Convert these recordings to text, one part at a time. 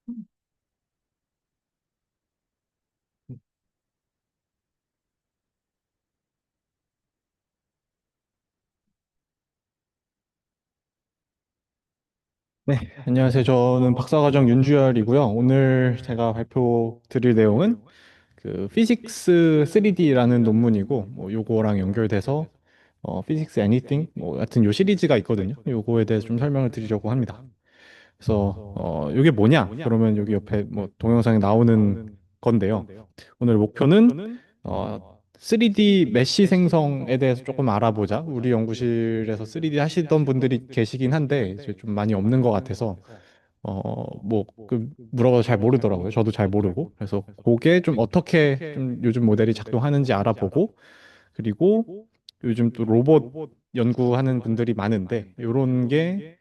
네, 안녕하세요. 저는 박사과정 윤주열이고요. 오늘 제가 발표 드릴 내용은 그 피직스 3D라는 논문이고, 뭐 요거랑 연결돼서 피직스 애니띵 뭐 같은 요 시리즈가 있거든요. 요거에 대해서 좀 설명을 드리려고 합니다. 그래서 요게 뭐냐? 그러면 여기 옆에 뭐 동영상에 나오는 건데요. 오늘 목표는 3D 메쉬 생성에 대해서 조금 알아보자. 우리 연구실에서 3D 하시던 분들이 계시긴 한데 이제 좀 많이 없는 것 같아서 뭐 그 물어봐도 잘 모르더라고요. 저도 잘 모르고. 그래서 그게 좀 어떻게 좀 요즘 모델이 작동하는지 알아보고 그리고 요즘 또 로봇 연구하는 분들이 많은데 요런 게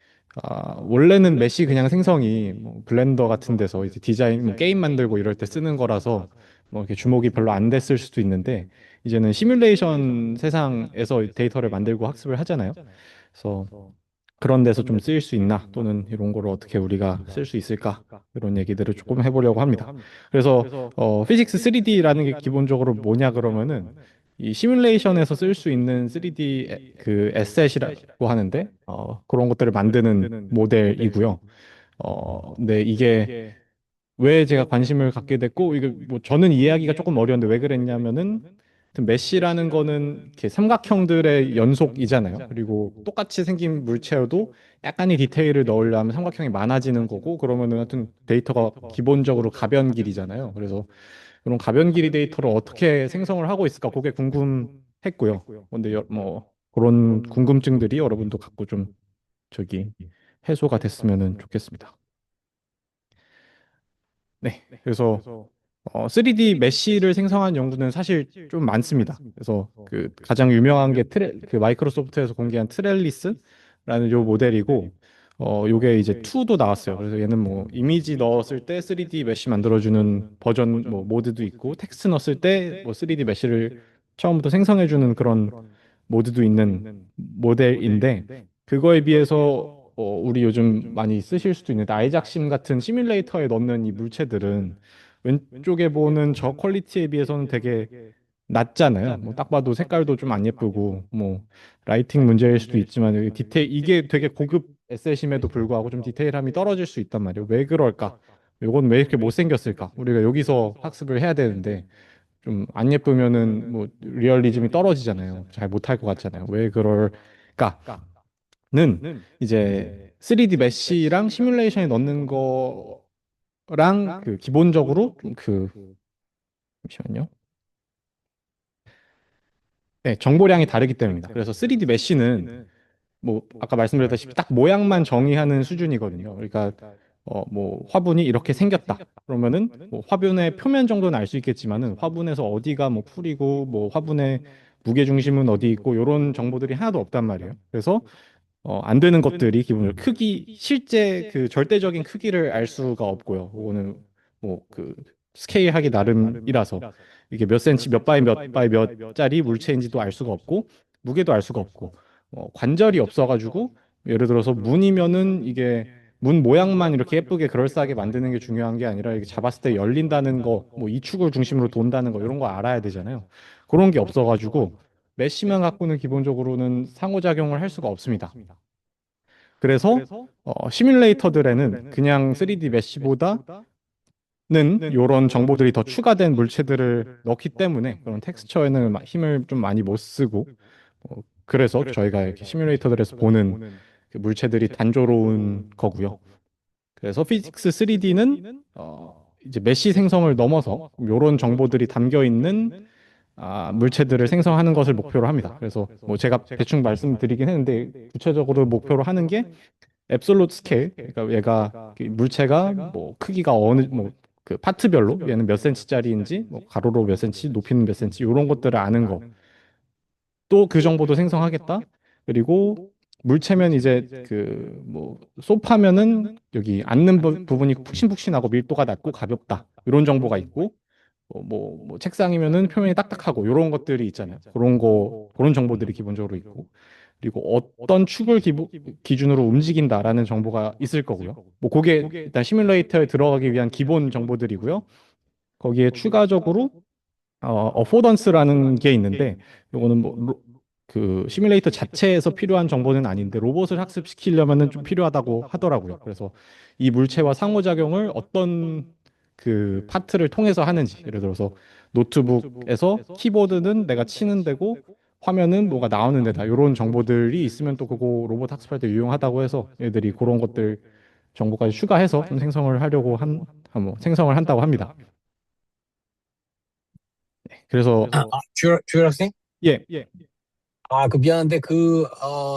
원래는 메시 그냥 생성이 뭐 블렌더 같은 데서 이제 디자인 뭐 게임 만들고 이럴 때 쓰는 거라서 뭐 이렇게 주목이 별로 안 됐을 수도 있는데 이제는 시뮬레이션 세상에서 데이터를 만들고 학습을 하잖아요. 그래서 그런 데서 좀 쓰일 수 있나 또는 이런 거를 어떻게 우리가 쓸 수 있을까 이런 얘기들을 조금 해보려고 합니다. 그래서 피직스 3D라는 게 기본적으로 뭐냐 그러면은 이 시뮬레이션에서 쓸 수 있는 3D 그 에셋이라고 하는데 그런 것들을 만드는 모델이고요. 근데 이게 왜 제가 관심을 갖게 됐고 이게 뭐 저는 이해하기가 조금 어려운데 왜 그랬냐면은 하여튼 메쉬라는 거는 이렇게 삼각형들의 연속이잖아요. 그리고 똑같이 생긴 물체여도 약간의 디테일을 넣으려면 삼각형이 많아지는 거고 그러면은 하여튼 데이터가 기본적으로 가변길이잖아요. 그래서 그런 가변길이 데이터를 어떻게 생성을 하고 있을까 그게 궁금했고요. 근데 뭐 그런 궁금증들이 여러분도 갖고 좀 저기 해소가 됐으면 좋겠습니다. 네. 그래서 3D 메쉬를 생성한 연구는 사실 좀 많습니다. 그래서 그 가장 유명한 게 그 마이크로소프트에서 공개한 트렐리스라는 요 모델이고 요게 이제 2도 나왔어요. 그래서 얘는 뭐 이미지 넣었을 때 3D 메쉬 만들어주는 버전 뭐 모드도 있고 텍스트 넣었을 때 뭐 3D 메쉬를 처음부터 생성해주는 그런 모드도 있는 모델인데 그거에 비해서 우리 요즘 많이 쓰실 수도 있는데 아이작심 같은 시뮬레이터에 넣는 이 물체들은 왼쪽에 보는 저 퀄리티에 비해서는 되게 낮잖아요. 뭐 딱 봐도 색깔도 좀 안 예쁘고 뭐 라이팅 문제일 수도 있지만 여기 디테일 이게 되게 고급 에셋임에도 불구하고 좀 디테일함이 떨어질 수 있단 말이에요. 왜 그럴까? 요건 왜 이렇게 못생겼을까? 우리가 여기서 학습을 해야 되는데 좀 안 예쁘면은 뭐 리얼리즘이 떨어지잖아요. 잘 못할 것 같잖아요. 왜 그럴까는 이제 3D 메쉬랑 시뮬레이션에 넣는 거랑 그 기본적으로 좀그 잠시만요. 네, 정보량이 다르기 때문입니다. 그래서 3D 메쉬는 뭐 아까 말씀드렸다시피 딱 모양만 정의하는 수준이거든요. 그러니까 뭐 화분이 이렇게 생겼다. 그러면은 뭐 화분의 표면 정도는 알 수 있겠지만은 화분에서 어디가 뭐 풀이고 뭐 화분의 무게 중심은 어디 있고 이런 정보들이 하나도 없단 말이에요. 그래서 안 되는 것들이 기본적으로 크기 실제 그 절대적인 크기를 알 수가 없고요. 그거는 뭐 그 스케일하기 나름이라서 이게 몇 센치 몇 바이 몇짜리 물체인지도 알 수가 없고 무게도 알 수가 없고 관절이 없어가지고 예를 들어서 문이면은 이게 문 모양만 이렇게 예쁘게 그럴싸하게 만드는 게 중요한 게 아니라 이게 잡았을 때 열린다는 거, 뭐 이 축을 중심으로 돈다는 거 이런 거 알아야 되잖아요. 그런 게 없어가지고 메쉬만 갖고는 기본적으로는 상호작용을 할 수가 없습니다. 그래서 시뮬레이터들에는 그냥 3D 메쉬보다는 이런 정보들이 더 추가된 물체들을 넣기 때문에 그런 텍스처에는 힘을 좀 많이 못 쓰고 그래서 저희가 이렇게 시뮬레이터들에서 보는 그 물체들이 단조로운 거고요. 그래서 피직스 3D는 이제 메쉬 생성을 넘어서 이런 정보들이 담겨 있는 물체들을 생성하는 것을 목표로 합니다. 그래서 뭐 제가 대충 말씀드리긴 했는데 구체적으로 목표로 하는 게 앱솔루트 스케일, 그러니까 얘가 그 물체가 뭐 크기가 어느 뭐 그 파트별로 얘는 몇 센치짜리인지 뭐 가로로 몇 센치, 높이는 몇 센치 이런 것들을 아는 거. 또 그 정보도 생성하겠다. 그리고 물체면 이제 그 뭐 소파면은 여기 앉는 부분이 푹신푹신하고 밀도가 낮고 가볍다. 이런 정보가 있고 뭐 책상이면은 표면이 딱딱하고 이런 것들이 있잖아요. 그런 정보들이 기본적으로 있고 그리고 어떤 축을 기준으로 움직인다라는 정보가 있을 거고요. 뭐 그게 일단 시뮬레이터에 들어가기 위한 기본 정보들이고요. 거기에 추가적으로 어포던스라는 게 있는데 요거는 그 시뮬레이터 자체에서 필요한 정보는 아닌데 로봇을 학습시키려면은 좀 필요하다고 하더라고요. 그래서 이 물체와 상호작용을 어떤 그 파트를 통해서 하는지, 예를 들어서 노트북에서 키보드는 내가 치는 데고 화면은 뭐가 나오는 데다, 이런 정보들이 있으면 또 그거 로봇 학습할 때 유용하다고 해서 얘들이 그런 것들 정보까지 추가해서 좀 생성을 하려고 뭐 생성을 한다고 합니다. 그래서 주열 학생? 예. 그 미안한데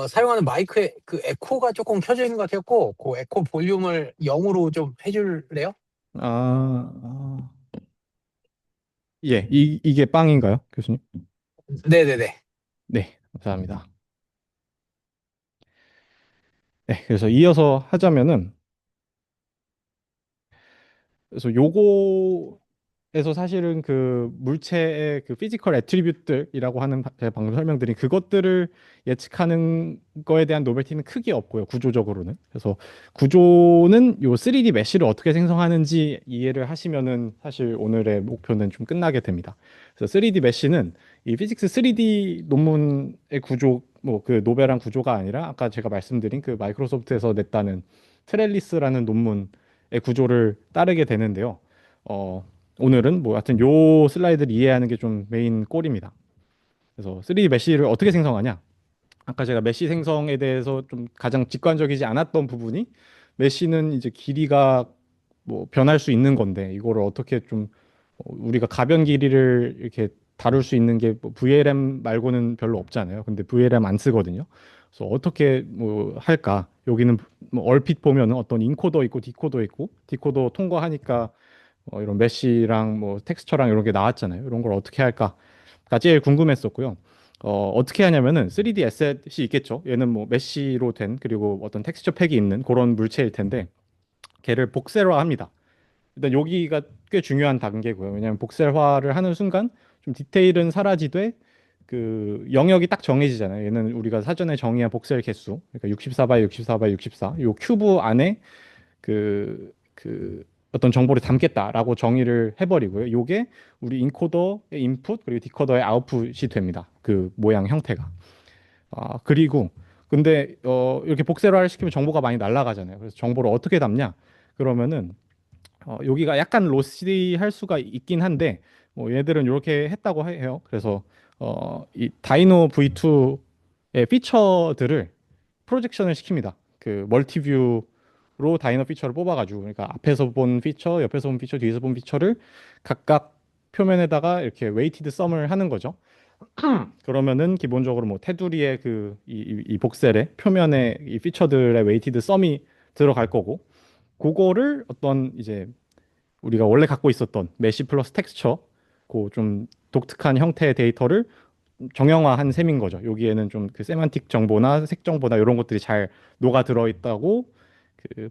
사용하는 마이크에 그 에코가 조금 켜져 있는 것 같았고, 그 에코 볼륨을 0으로 좀 해줄래요? 아, 예, 이게 빵인가요, 교수님? 네네네. 네, 감사합니다. 네, 그래서 이어서 하자면은, 그래서 요거에서 사실은 그 물체의 그 피지컬 애트리뷰트들이라고 하는 제가 방금 설명드린 그것들을 예측하는 거에 대한 노벨티는 크게 없고요, 구조적으로는. 그래서 구조는 요 3D 메쉬를 어떻게 생성하는지 이해를 하시면은 사실 오늘의 목표는 좀 끝나게 됩니다. 그래서 3D 메쉬는 이 피직스 3D 논문의 구조, 뭐 그 노벨한 구조가 아니라 아까 제가 말씀드린 그 마이크로소프트에서 냈다는 트렐리스라는 논문 구조를 따르게 되는데요. 어, 오늘은 뭐 하여튼 요 슬라이드를 이해하는 게 좀 메인 꼴입니다. 그래서 3D 메쉬를 어떻게 생성하냐? 아까 제가 메쉬 생성에 대해서 좀 가장 직관적이지 않았던 부분이, 메쉬는 이제 길이가 뭐 변할 수 있는 건데 이거를 어떻게 좀 우리가 가변 길이를 이렇게 다룰 수 있는 게뭐 VLM 말고는 별로 없잖아요. 근데 VLM 안 쓰거든요. 그래서 어떻게 뭐 할까? 여기는 뭐 얼핏 보면은 어떤 인코더 있고 디코더 있고, 디코더 통과하니까 이런 메쉬랑 뭐 텍스처랑 이런 게 나왔잖아요. 이런 걸 어떻게 할까가 제일 궁금했었고요. 어떻게 하냐면은 3D 에셋이 있겠죠. 얘는 뭐 메쉬로 된, 그리고 어떤 텍스처 팩이 있는 그런 물체일 텐데 걔를 복셀화합니다. 일단 여기가 꽤 중요한 단계고요. 왜냐하면 복셀화를 하는 순간 좀 디테일은 사라지되 그 영역이 딱 정해지잖아요. 얘는 우리가 사전에 정의한 복셀 개수, 그러니까 64 바이 64 바이 64, 요 큐브 안에 그 어떤 정보를 담겠다라고 정의를 해버리고요. 요게 우리 인코더의 인풋 그리고 디코더의 아웃풋이 됩니다. 그 모양 형태가. 그리고 근데 이렇게 복셀화를 시키면 정보가 많이 날아가잖아요. 그래서 정보를 어떻게 담냐? 그러면은 여기가 약간 로시할 수가 있긴 한데 뭐 얘들은 이렇게 했다고 해요. 그래서 이 다이노 V2의 피처들을 프로젝션을 시킵니다. 그 멀티뷰로 다이너 피처를 뽑아가지고, 그러니까 앞에서 본 피처, 옆에서 본 피처, 뒤에서 본 피처를 각각 표면에다가 이렇게 웨이티드 썸을 하는 거죠. 그러면은 기본적으로 뭐 테두리의 이 복셀의 표면에 이 피처들의 웨이티드 썸이 들어갈 거고, 그거를 어떤 이제 우리가 원래 갖고 있었던 메시 플러스 텍스처 그 좀 독특한 형태의 데이터를 정형화한 셈인 거죠. 여기에는 좀 그 세만틱 정보나 색 정보나 이런 것들이 잘 녹아 들어 있다고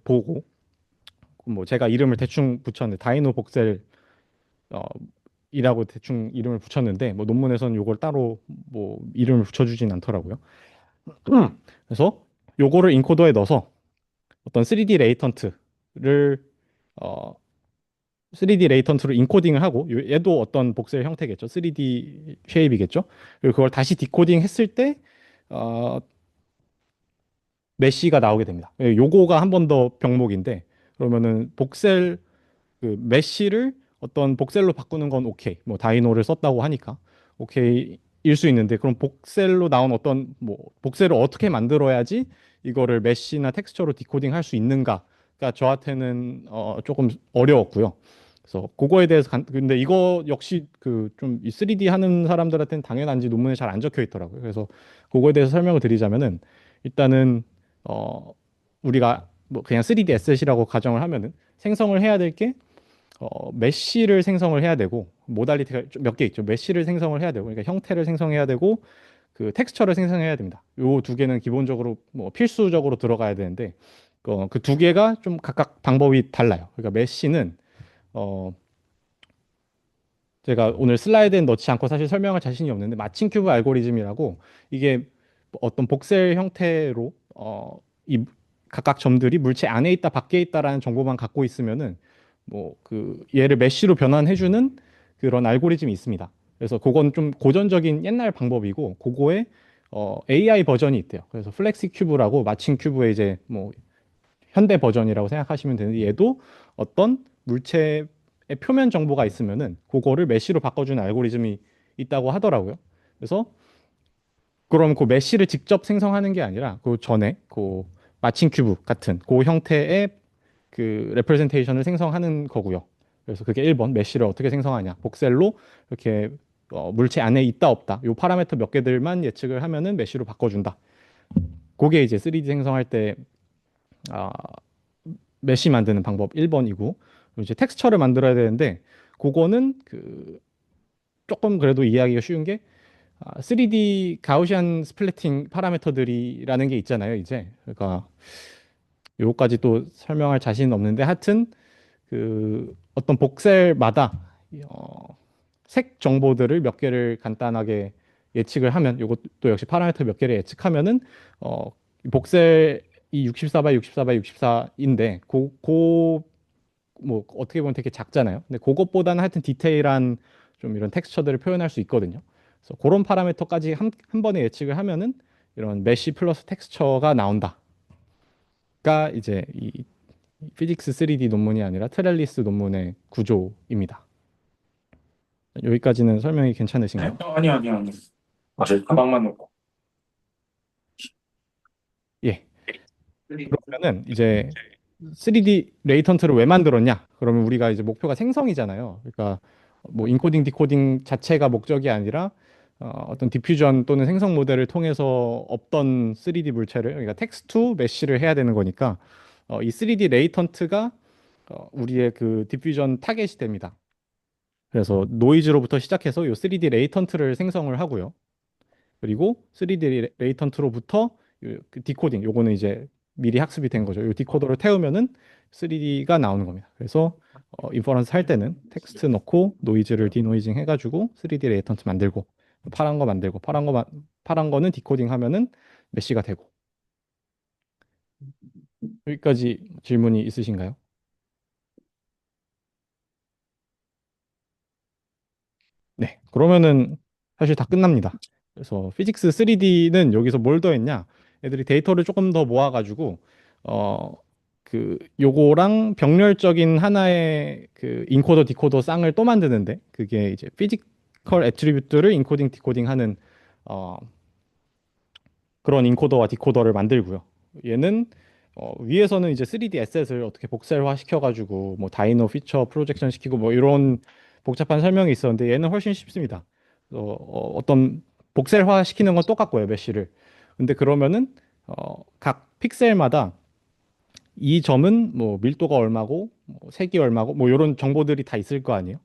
보고, 뭐 제가 이름을 대충 붙였는데 다이노 복셀 어, 이라고 대충 이름을 붙였는데 뭐 논문에서는 요걸 따로 뭐 이름을 붙여주진 않더라고요. 그래서 요거를 인코더에 넣어서 어떤 3D 레이턴트를 어, 3D 레이턴트로 인코딩을 하고, 얘도 어떤 복셀 형태겠죠. 3D 쉐입이겠죠. 그리고 그걸 다시 디코딩 했을 때 어, 메쉬가 나오게 됩니다. 요거가 한 번 더 병목인데, 그러면은 복셀 그 메쉬를 어떤 복셀로 바꾸는 건 오케이. 뭐 다이노를 썼다고 하니까 오케이일 수 있는데, 그럼 복셀로 나온 어떤 뭐 복셀을 어떻게 만들어야지 이거를 메쉬나 텍스처로 디코딩 할 수 있는가가 저한테는 조금 어려웠고요. 그래서 그거에 대해서 근데 이거 역시 그 좀 이 3D 하는 사람들한테는 당연한지 논문에 잘 안 적혀 있더라고요. 그래서 그거에 대해서 설명을 드리자면은, 일단은 어 우리가 뭐 그냥 3D 에셋이라고 가정을 하면은 생성을 해야 될 게 메쉬를 생성을 해야 되고, 모달리티가 몇 개 있죠. 메쉬를 생성을 해야 되고, 그러니까 형태를 생성해야 되고, 그 텍스처를 생성해야 됩니다. 요 두 개는 기본적으로 뭐 필수적으로 들어가야 되는데, 그 두 개가 좀 각각 방법이 달라요. 그러니까 메쉬는 어 제가 오늘 슬라이드엔 넣지 않고 사실 설명할 자신이 없는데, 마칭 큐브 알고리즘이라고, 이게 어떤 복셀 형태로 이 각각 점들이 물체 안에 있다 밖에 있다라는 정보만 갖고 있으면은 뭐 그 얘를 메쉬로 변환해주는 그런 알고리즘이 있습니다. 그래서 그건 좀 고전적인 옛날 방법이고 그거에 AI 버전이 있대요. 그래서 플렉시 큐브라고 마칭 큐브의 이제 뭐 현대 버전이라고 생각하시면 되는데 얘도 어떤 물체의 표면 정보가 있으면은 그거를 메쉬로 바꿔주는 알고리즘이 있다고 하더라고요. 그래서 그럼 그 메쉬를 직접 생성하는 게 아니라 그 전에 그 마칭 큐브 같은 그 형태의 그 레프레젠테이션을 생성하는 거고요. 그래서 그게 1번 메쉬를 어떻게 생성하냐. 복셀로 이렇게 물체 안에 있다 없다. 요 파라미터 몇 개들만 예측을 하면은 메쉬로 바꿔준다. 그게 이제 3D 생성할 때 아, 메쉬 만드는 방법 1번이고 이제 텍스처를 만들어야 되는데 그거는 그 조금 그래도 이해하기가 쉬운 게 3D 가우시안 스플래팅 파라미터들이라는 게 있잖아요, 이제. 그러니까 요거까지 또 설명할 자신은 없는데 하여튼 그 어떤 복셀마다 어, 색 정보들을 몇 개를 간단하게 예측을 하면 요것도 역시 파라미터 몇 개를 예측하면은 어, 복셀이 64 바이 64 바이 64인데 뭐 어떻게 보면 되게 작잖아요. 근데 그것보다는 하여튼 디테일한 좀 이런 텍스처들을 표현할 수 있거든요. 그래서 그런 파라미터까지 한 번에 예측을 하면은 이런 메쉬 플러스 텍스처가 나온다가 이제 이 피직스 3D 논문이 아니라 트렐리스 논문의 구조입니다. 여기까지는 설명이 네? 괜찮으신가요? 아니, 아니, 아니. 아, 저 가방만 놓고. 예. 그러면은 이제 3D 레이턴트를 왜 만들었냐? 그러면 우리가 이제 목표가 생성이잖아요. 그러니까 뭐 인코딩, 디코딩 자체가 목적이 아니라 어떤 디퓨전 또는 생성 모델을 통해서 없던 3D 물체를 그러니까 텍스트 투 메쉬를 해야 되는 거니까 이 3D 레이턴트가 우리의 그 디퓨전 타겟이 됩니다. 그래서 노이즈로부터 시작해서 이 3D 레이턴트를 생성을 하고요. 그리고 3D 레이턴트로부터 그 디코딩, 요거는 이제 미리 학습이 된 거죠. 이 디코더를 태우면은 3D가 나오는 겁니다. 그래서 인퍼런스 할 때는 텍스트 넣고 노이즈를 디노이징 해가지고 3D 레이턴트 만들고 파란 거 만들고 파란 거는 디코딩 하면은 메쉬가 되고 여기까지 질문이 있으신가요? 네, 그러면은 사실 다 끝납니다. 그래서 피직스 3D는 여기서 뭘 더했냐? 애들이 데이터를 조금 더 모아가지고 어 그 요거랑 병렬적인 하나의 그 인코더 디코더 쌍을 또 만드는데 그게 이제 피지컬 애트리뷰트를 인코딩 디코딩하는 어 그런 인코더와 디코더를 만들고요. 얘는 위에서는 이제 3D 에셋을 어떻게 복셀화 시켜가지고 뭐 다이노 피처 프로젝션 시키고 뭐 이런 복잡한 설명이 있었는데 얘는 훨씬 쉽습니다. 어떤 복셀화 시키는 건 똑같고요, 메쉬를. 근데 그러면은 각 픽셀마다 이 점은 뭐 밀도가 얼마고 뭐 색이 얼마고 뭐 이런 정보들이 다 있을 거 아니에요.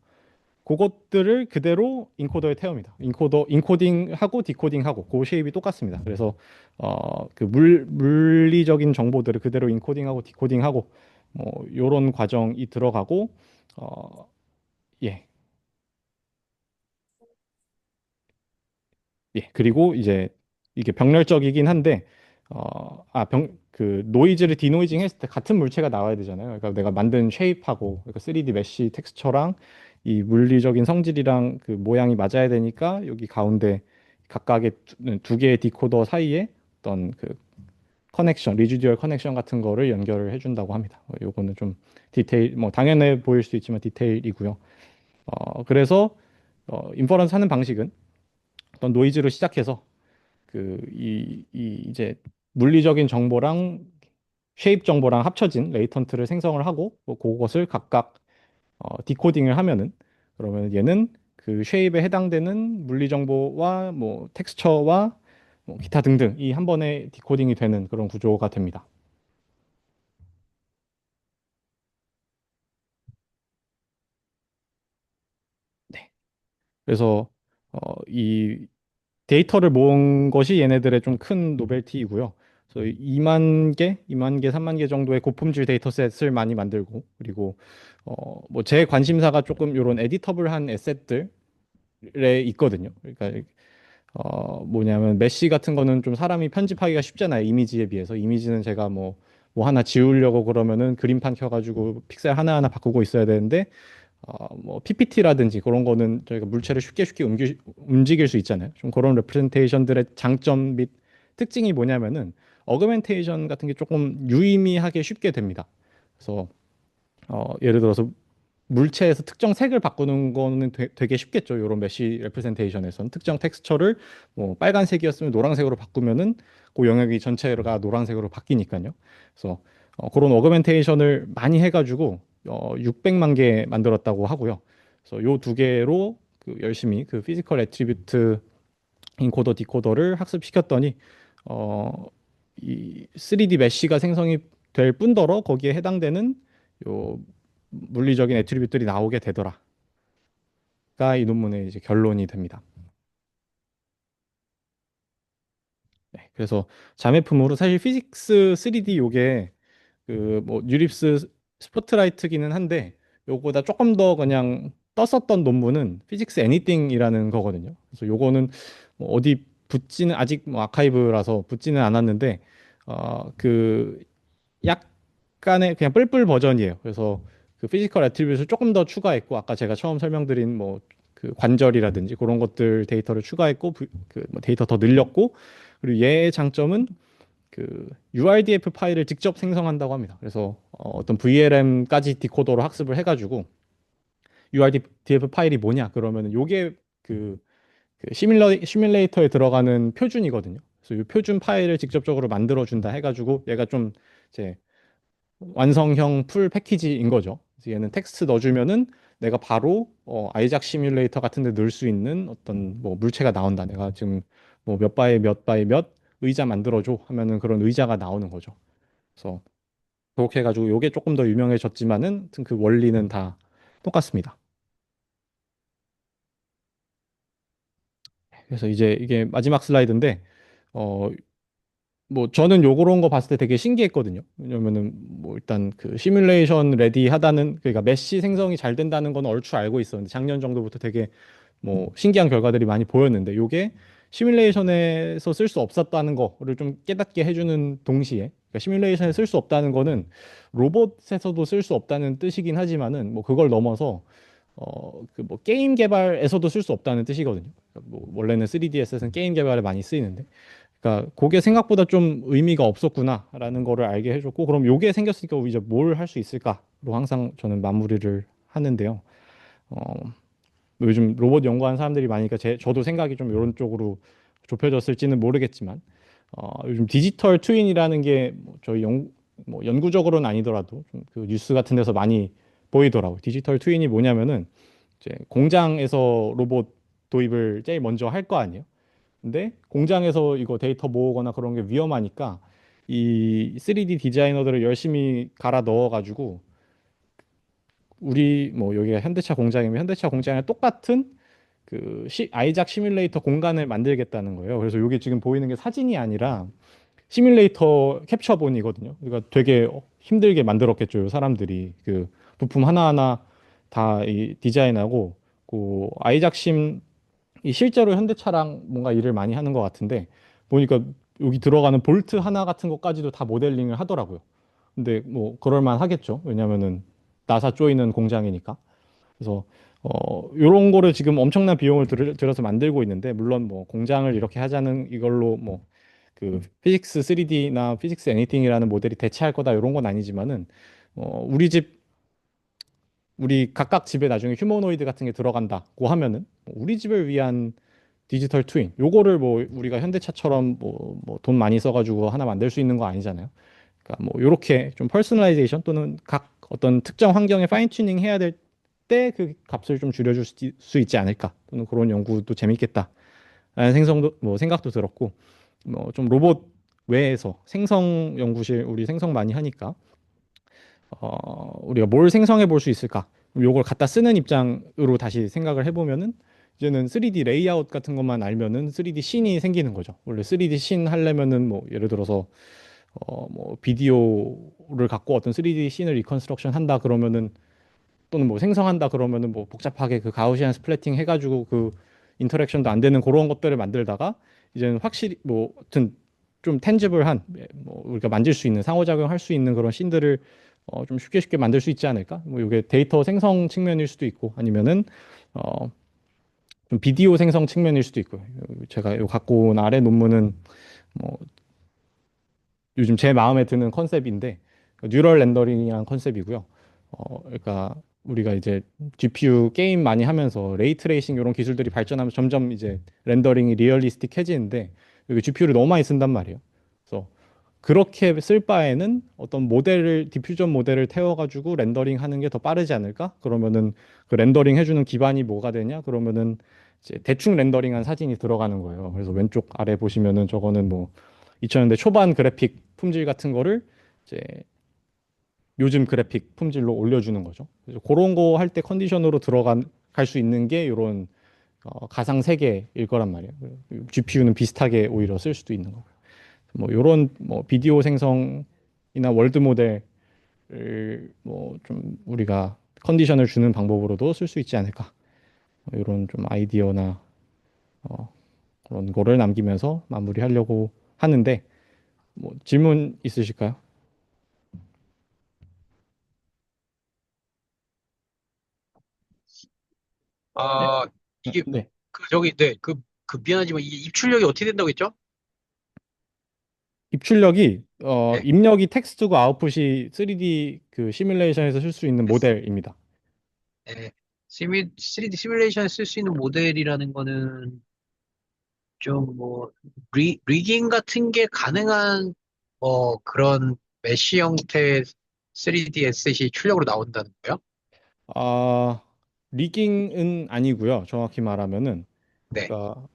그것들을 그대로 인코더에 태웁니다. 인코딩하고 디코딩하고 그 쉐입이 똑같습니다. 그래서 그 물리적인 정보들을 그대로 인코딩하고 디코딩하고 뭐 요런 과정이 들어가고 어, 예. 예. 그리고 이제 이게 병렬적이긴 한데 그 노이즈를 디노이징 했을 때 같은 물체가 나와야 되잖아요. 그러니까 내가 만든 쉐입하고 그러니까 3D 메쉬 텍스처랑 이 물리적인 성질이랑 그 모양이 맞아야 되니까 여기 가운데 각각의 두 개의 디코더 사이에 어떤 그 커넥션, 리지듀얼 커넥션 같은 거를 연결을 해준다고 합니다. 요거는 좀 디테일, 뭐 당연해 보일 수 있지만 디테일이고요. 그래서 인퍼런스 하는 방식은 어떤 노이즈로 시작해서 이 이제 물리적인 정보랑 쉐입 정보랑 합쳐진 레이턴트를 생성을 하고 뭐 그것을 각각 디코딩을 하면은 그러면 얘는 그 쉐입에 해당되는 물리 정보와 뭐 텍스처와 뭐 기타 등등 이 한 번에 디코딩이 되는 그런 구조가 됩니다. 네. 그래서 이 데이터를 모은 것이 얘네들의 좀 큰 노벨티이고요. 그래서 2만 개, 3만 개 정도의 고품질 데이터셋을 많이 만들고 그리고 뭐 제 관심사가 조금 이런 에디터블한 에셋들에 있거든요. 그러니까 뭐냐면 메쉬 같은 거는 좀 사람이 편집하기가 쉽잖아요. 이미지에 비해서. 이미지는 제가 뭐 하나 지우려고 그러면은 그림판 켜가지고 픽셀 하나하나 바꾸고 있어야 되는데 뭐 PPT라든지 그런 거는 저희가 물체를 쉽게 쉽게 움직일 수 있잖아요. 좀 그런 레프레젠테이션들의 장점 및 특징이 뭐냐면은 어그멘테이션 같은 게 조금 유의미하게 쉽게 됩니다. 그래서 예를 들어서 물체에서 특정 색을 바꾸는 거는 되게 쉽겠죠. 이런 메쉬 레프레젠테이션에서는 특정 텍스처를 뭐 빨간색이었으면 노란색으로 바꾸면은 그 영역이 전체가 노란색으로 바뀌니까요. 그래서 그런 어그멘테이션을 많이 해가지고 600만 개 만들었다고 하고요. 그래서 요 두 개로 그 열심히 그 피지컬 애트리뷰트 인코더 디코더를 학습시켰더니 어, 이 3D 메쉬가 생성이 될 뿐더러 거기에 해당되는 요 물리적인 애트리뷰트들이 나오게 되더라가 이 논문의 이제 결론이 됩니다. 네, 그래서 자매품으로 사실 피직스 3D 요게 그 뭐 뉴립스 스포트라이트기는 한데 요거보다 조금 더 그냥 떴었던 논문은 피직스 애니띵이라는 거거든요. 그래서 요거는 뭐 어디 붙지는 아직 뭐 아카이브라서 붙지는 않았는데 그 약간의 그냥 뿔뿔 버전이에요. 그래서 그 피지컬 애트리뷰트를 조금 더 추가했고 아까 제가 처음 설명드린 뭐 그 관절이라든지 그런 것들 데이터를 추가했고 그뭐 데이터 더 늘렸고 그리고 얘의 장점은 그 URDF 파일을 직접 생성한다고 합니다. 그래서 어떤 VLM까지 디코더로 학습을 해가지고 URDF 파일이 뭐냐 그러면 요게 그 시뮬레이터에 들어가는 표준이거든요. 그래서 이 표준 파일을 직접적으로 만들어 준다 해가지고 얘가 좀 이제 완성형 풀 패키지인 거죠. 그래서 얘는 텍스트 넣어주면은 내가 바로 아이작 시뮬레이터 같은 데 넣을 수 있는 어떤 뭐 물체가 나온다. 내가 지금 뭐 몇 바이 몇 의자 만들어줘 하면은 그런 의자가 나오는 거죠. 그래서 그렇게 해가지고 요게 조금 더 유명해졌지만은 하여튼 그 원리는 다 똑같습니다. 그래서 이제 이게 마지막 슬라이드인데 어, 뭐 저는 요런 거 봤을 때 되게 신기했거든요. 왜냐면은 뭐 일단 그 시뮬레이션 레디 하다는 그러니까 메쉬 생성이 잘 된다는 건 얼추 알고 있었는데 작년 정도부터 되게 뭐 신기한 결과들이 많이 보였는데 요게 시뮬레이션에서 쓸 수 없었다는 거를 좀 깨닫게 해주는 동시에 그러니까 시뮬레이션에 쓸 수 없다는 거는 로봇에서도 쓸 수 없다는 뜻이긴 하지만은 뭐 그걸 넘어서 그 뭐 게임 개발에서도 쓸 수 없다는 뜻이거든요. 그러니까 뭐 원래는 3D 에셋은 게임 개발에 많이 쓰이는데 그러니까 그게 생각보다 좀 의미가 없었구나라는 거를 알게 해줬고 그럼 요게 생겼으니까 이제 뭘 할 수 있을까로 항상 저는 마무리를 하는데요. 어, 뭐 요즘 로봇 연구하는 사람들이 많으니까 저도 생각이 좀 이런 쪽으로 좁혀졌을지는 모르겠지만 요즘 디지털 트윈이라는 게뭐 저희 뭐 연구적으로는 아니더라도 좀그 뉴스 같은 데서 많이 보이더라고요. 디지털 트윈이 뭐냐면은 이제 공장에서 로봇 도입을 제일 먼저 할 거 아니에요. 근데 공장에서 이거 데이터 모으거나 그런 게 위험하니까 이 3D 디자이너들을 열심히 갈아 넣어가지고 우리 뭐 여기가 현대차 공장이면 현대차 공장에 똑같은 그 아이작 시뮬레이터 공간을 만들겠다는 거예요. 그래서 이게 지금 보이는 게 사진이 아니라 시뮬레이터 캡처본이거든요. 그러니까 되게 힘들게 만들었겠죠, 사람들이 그 부품 하나하나 다 이 디자인하고 그 아이작 심 이 실제로 현대차랑 뭔가 일을 많이 하는 것 같은데 보니까 여기 들어가는 볼트 하나 같은 것까지도 다 모델링을 하더라고요. 근데 뭐 그럴 만 하겠죠. 왜냐면은 나사 쪼이는 공장이니까. 그래서 요런 거를 지금 엄청난 비용을 들여서 만들고 있는데 물론 뭐 공장을 이렇게 하자는 이걸로 뭐 그 피직스 3D나 피직스 애니띵이라는 모델이 대체할 거다 이런 건 아니지만은 우리 각각 집에 나중에 휴머노이드 같은 게 들어간다고 하면은 우리 집을 위한 디지털 트윈 요거를 뭐 우리가 현대차처럼 뭐 돈 많이 써가지고 하나 만들 수 있는 거 아니잖아요. 그러니까 뭐 요렇게 좀 퍼스널라이제이션 또는 각 어떤 특정 환경에 파인 튜닝 해야 될 때 그 값을 좀 줄여줄 수 있지 않을까 또는 그런 연구도 재밌겠다라는 생각도 들었고 뭐 좀 로봇 외에서 생성 연구실 우리 생성 많이 하니까 우리가 뭘 생성해 볼 수 있을까? 요걸 갖다 쓰는 입장으로 다시 생각을 해보면은 이제는 3D 레이아웃 같은 것만 알면은 3D 씬이 생기는 거죠. 원래 3D 씬 하려면은 뭐 예를 들어서 뭐 비디오를 갖고 어떤 3D 씬을 리컨스트럭션 한다 그러면은 또는 뭐 생성한다 그러면은 뭐 복잡하게 그 가우시안 스플래팅 해가지고 그 인터랙션도 안 되는 그런 것들을 만들다가 이제는 확실히 뭐 하여튼 좀 텐지블한 뭐 우리가 만질 수 있는 상호작용할 수 있는 그런 씬들을 좀 쉽게 쉽게 만들 수 있지 않을까? 뭐 이게 데이터 생성 측면일 수도 있고 아니면은 어, 좀 비디오 생성 측면일 수도 있고요. 제가 요 갖고 온 아래 논문은 뭐 요즘 제 마음에 드는 컨셉인데 뉴럴 렌더링이라는 컨셉이고요. 그러니까 우리가 이제 GPU 게임 많이 하면서 레이 트레이싱 이런 기술들이 발전하면 점점 이제 렌더링이 리얼리스틱해지는데 여기 GPU를 너무 많이 쓴단 말이에요. 그래서 그렇게 쓸 바에는 어떤 모델을 디퓨전 모델을 태워가지고 렌더링 하는 게 더 빠르지 않을까? 그러면은 그 렌더링 해주는 기반이 뭐가 되냐? 그러면은 이제 대충 렌더링한 사진이 들어가는 거예요. 그래서 왼쪽 아래 보시면은 저거는 뭐 2000년대 초반 그래픽 품질 같은 거를 이제 요즘 그래픽 품질로 올려주는 거죠. 그래서 그런 거 할 때 컨디션으로 들어간 갈 수 있는 게 이런 가상 세계일 거란 말이에요. GPU는 비슷하게 오히려 쓸 수도 있는 거고요. 뭐 이런 뭐 비디오 생성이나 월드 모델을 뭐 좀 우리가 컨디션을 주는 방법으로도 쓸 수 있지 않을까. 이런 좀 아이디어나 어, 그런 거를 남기면서 마무리하려고 하는데 뭐 질문 있으실까요? 네. 아, 이게 네. 그 저기 그 미안하지만 이게 입출력이 어떻게 된다고 했죠? 입출력이 네. 입력이 텍스트고 아웃풋이 3D 그 시뮬레이션에서 쓸 수 있는 모델입니다. 네. 3D 시뮬레이션에 쓸 수 있는 모델이라는 거는 좀 뭐 리깅 같은 게 가능한 뭐 그런 메쉬 형태의 3D 에셋이 출력으로 나온다는 거예요? 아, 리깅은 아니고요. 정확히 말하면은 네. 그러니까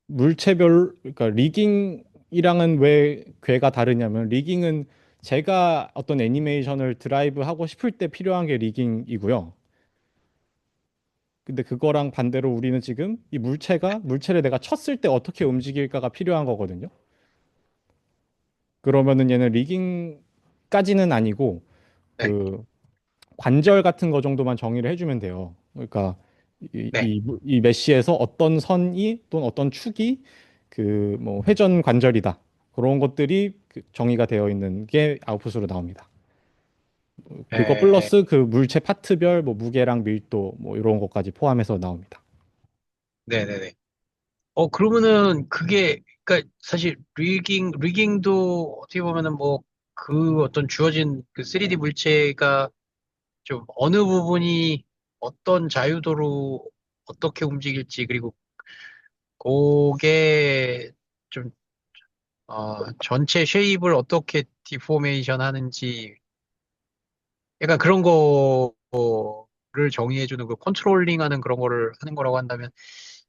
물체별 그러니까 리깅이랑은 왜 궤가 다르냐면 리깅은 제가 어떤 애니메이션을 드라이브 하고 싶을 때 필요한 게 리깅이고요. 근데 그거랑 반대로 우리는 지금 이 물체를 내가 쳤을 때 어떻게 움직일까가 필요한 거거든요. 그러면은 얘는 리깅까지는 아니고 네. 그 관절 같은 거 정도만 정의를 해주면 돼요. 그러니까 네. 이 메쉬에서 어떤 선이 또는 어떤 축이 그 뭐 회전 관절이다. 그런 것들이 그 정의가 되어 있는 게 아웃풋으로 나옵니다. 그거 네. 플러스 그 물체 파트별 뭐 무게랑 밀도 뭐 이런 것까지 포함해서 나옵니다. 네네네. 그러면은 그게, 그러니까 사실 리깅도 어떻게 보면은 뭐 그 어떤 주어진 그 3D 물체가 좀 어느 부분이 어떤 자유도로 어떻게 움직일지, 그리고 그게 좀, 전체 쉐입을 어떻게 디포메이션 하는지, 약간 그런 거를 정의해주는 그 컨트롤링 하는 그런 거를 하는 거라고 한다면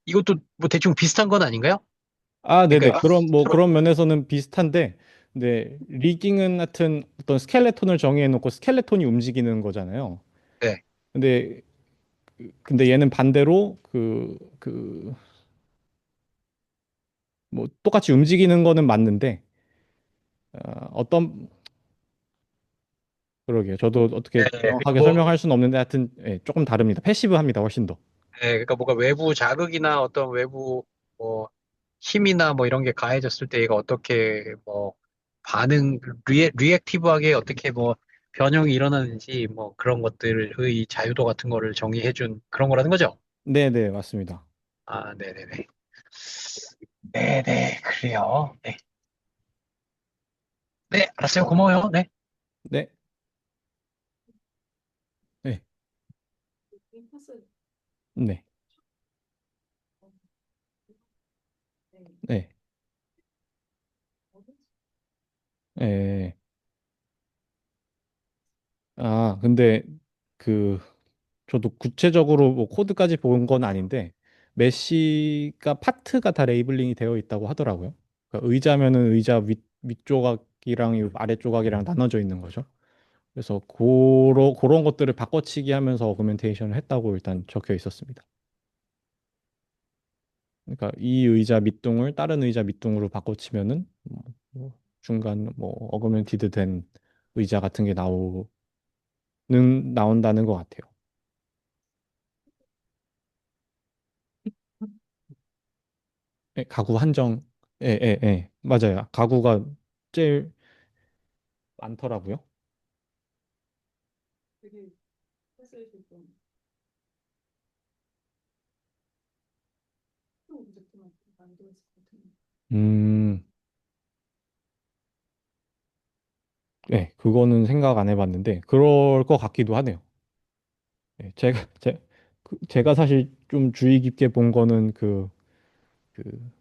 이것도 뭐 대충 비슷한 건 아닌가요? 아, 네네. 그러니까, 그럼 뭐 그런 면에서는 비슷한데, 근데 리깅은 하여튼 어떤 스켈레톤을 정의해 놓고 스켈레톤이 움직이는 거잖아요. 네. 근데 얘는 반대로 뭐 똑같이 움직이는 거는 맞는데 어떤 그러게요. 저도 어떻게 네, 그러니까 명확하게 설명할 수는 없는데 하여튼 예, 조금 다릅니다. 패시브합니다. 훨씬 더. 그러니까 뭔가 외부 자극이나 어떤 외부 뭐 힘이나 뭐 이런 게 가해졌을 때 얘가 어떻게 뭐 반응, 리액티브하게 어떻게 뭐 변형이 일어나는지 뭐 그런 것들의 자유도 같은 거를 정의해준 그런 거라는 거죠? 네네, 맞습니다. 아, 네네네. 네네, 그래요. 네. 네, 알았어요. 고마워요. 네. 네, 네, 네, 네, 네. 아, 근데 그 저도 구체적으로 뭐 코드까지 본 건 아닌데 메시가 파트가 다 레이블링이 되어 있다고 하더라고요. 그러니까 의자면은 의자 위조각이랑 이 아래조각이랑 나눠져 있는 거죠. 그래서 그런 것들을 바꿔치기 하면서 어그멘테이션을 했다고 일단 적혀 있었습니다. 그러니까 이 의자 밑둥을 다른 의자 밑둥으로 바꿔치면은 뭐 중간 뭐 어그멘티드 된 의자 같은 게 나온다는 것 같아요. 예, 가구 한정. 예, 예, 예. 맞아요. 가구가 제일 많더라고요. 되게 헬스에서 좀 프로 제품을 많이 들었을 것 같은데. 음, 예, 그거는 생각 안 해봤는데 그럴 것 같기도 하네요. 예, 제가 사실 좀 주의 깊게 본 거는 그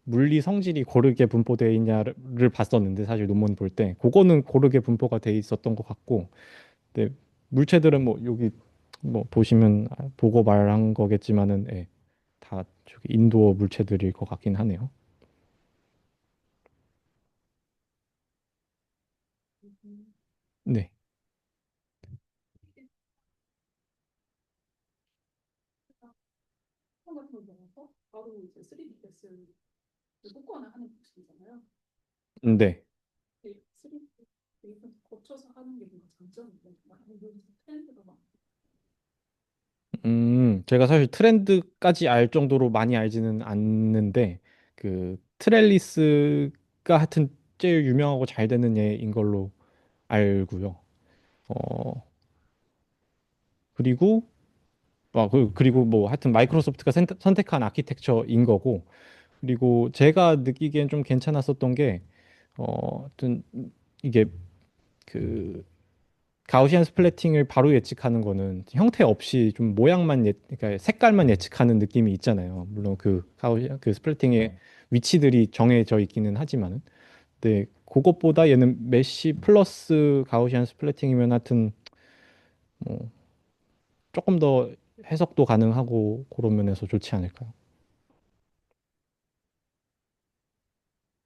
물리 성질이 고르게 분포되어 있냐를 봤었는데 사실 논문 볼 때 그거는 고르게 분포가 돼 있었던 것 같고, 근데 물체들은 뭐 여기 뭐 보시면 보고 말한 거겠지만은 예, 다 저기 인도어 물체들일 것 같긴 하네요. 음, 네. 처음 같은 걸 먹어서 바로 이제 3D 텍스를 뽑거나 하는 방식이잖아요. 네. 3D 텍스를 거쳐서 하는 게 뭔가 장점이 있는 아니면 여기서 트렌드가 막 제가 사실 트렌드까지 알 정도로 많이 알지는 않는데, 그 트렐리스가 하여튼 제일 유명하고 잘 되는 예인 걸로 알고요. 어, 그리고, 그리고 뭐 하여튼 마이크로소프트가 선택한 아키텍처인 거고, 그리고 제가 느끼기엔 좀 괜찮았었던 게, 하여튼 이게 그 가우시안 스플래팅을 바로 예측하는 거는 형태 없이 좀 모양만 그러니까 색깔만 예측하는 느낌이 있잖아요. 물론 그 가우시안 그 스플래팅의 위치들이 정해져 있기는 하지만은, 근데 그것보다 얘는 메쉬 플러스 가우시안 스플래팅이면 하여튼 뭐 조금 더 해석도 가능하고 그런 면에서 좋지 않을까요?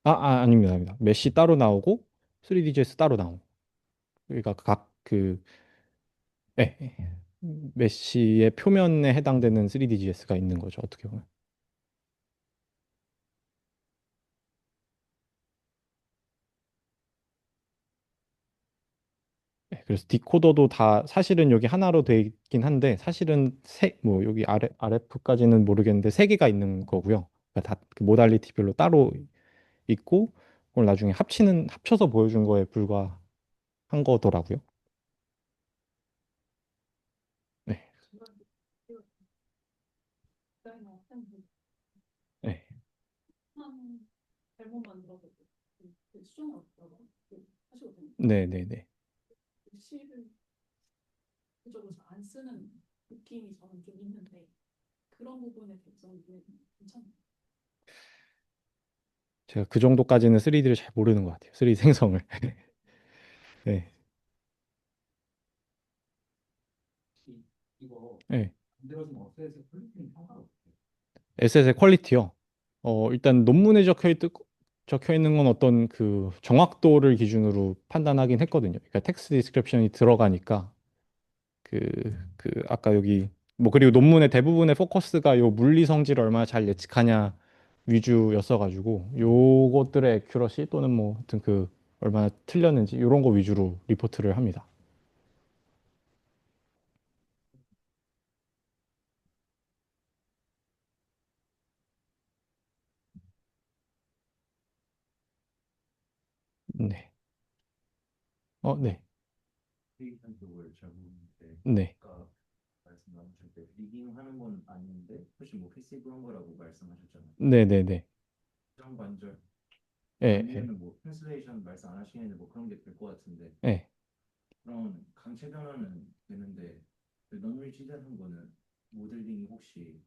아닙니다, 아닙니다. 메쉬 따로 나오고 3DGS 따로 나오고, 그러니까 각그 예, 예. 메쉬의 표면에 해당되는 3DGS가 있는 거죠, 어떻게 보면. 네, 그래서 디코더도 다 사실은 여기 하나로 돼 있긴 한데 사실은 뭐 여기 RF까지는 모르겠는데 세 개가 있는 거고요. 그러니까 다그 모달리티별로 따로 있고 그걸 나중에 합쳐서 보여준 거에 불과한 거더라고요. 네, 중간 디자이너 하는 네, 한 잘못 만들어서 수정을 없더라고요. 하시거든요. 네, 네, 네. 글씨를 구조적으로 잘 안 쓰는 느낌이 저는 좀 있는데 그런 부분에 대해서는 괜찮아요. 제가 그 정도까지는 3D를 잘 모르는 것 같아요. 3D 생성을. 네, 네. SS의 퀄리티요. 일단 논문에 적혀 있는 건 어떤 그 정확도를 기준으로 판단하긴 했거든요. 그러니까 텍스트 디스크립션이 들어가니까 그, 아까 여기 뭐 그리고 논문의 대부분의 포커스가 요 물리 성질을 얼마나 잘 예측하냐 위주였어가지고 요것들의 액큐러시 또는 뭐 하여튼 그 얼마나 틀렸는지 이런 거 위주로 리포트를 합니다. 네. 네. 데이터 쪽을 잘 모르는데 네. 아까 말씀 나누실 때 리딩하는 건 아닌데 훨씬 뭐 패시브한 거라고 말씀하셨잖아요. 네네네. 정관절 예, 예, 아니면은 뭐 트랜슬레이션 말씀 안 하시겠는데 뭐 그런 게 될 것 같은데 예. 그런 강체 변화는 되는데 그 non rigid한 거는 모델링이 혹시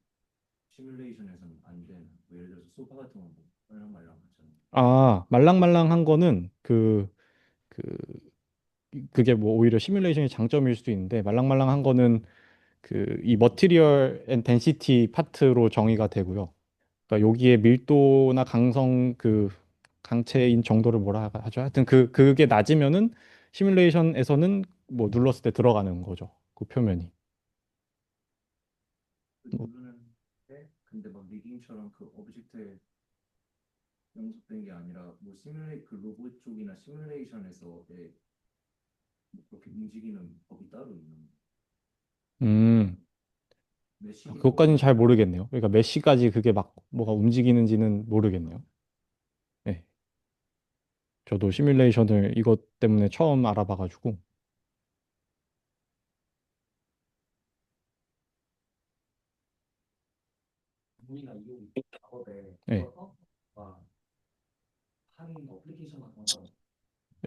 시뮬레이션에서는 안 되나? 뭐 예를 들어서 소파 같은 거뭐 말랑말랑 하잖아요. 말랑말랑한 거는 그, 그게 뭐 오히려 시뮬레이션의 장점일 수도 있는데, 말랑말랑한 거는 그 이 머티리얼 앤 덴시티 파트로 정의가 되고요. 그러니까 여기에 밀도나 강체인 정도를 뭐라 하죠? 하여튼 그게 낮으면은 시뮬레이션에서는 뭐 눌렀을 때 들어가는 거죠. 그 표면이. 그 뭐, 누르는데 근데 막 리딩처럼 그 오브젝트에 연속된 게 아니라 뭐 시뮬레이 그 로봇 쪽이나 시뮬레이션에서의 뭐 그렇게 움직이는 법이 따로 있는 음, 메쉬기도 그것까지는 잘 모르겠네요. 그러니까 몇 시까지 그게 막 뭐가 움직이는지는 모르겠네요. 네. 저도 시뮬레이션을 이것 때문에 처음 알아봐가지고. 우리가 이 작업에 네. 들어서 막 하는 어플리케이션 같은 거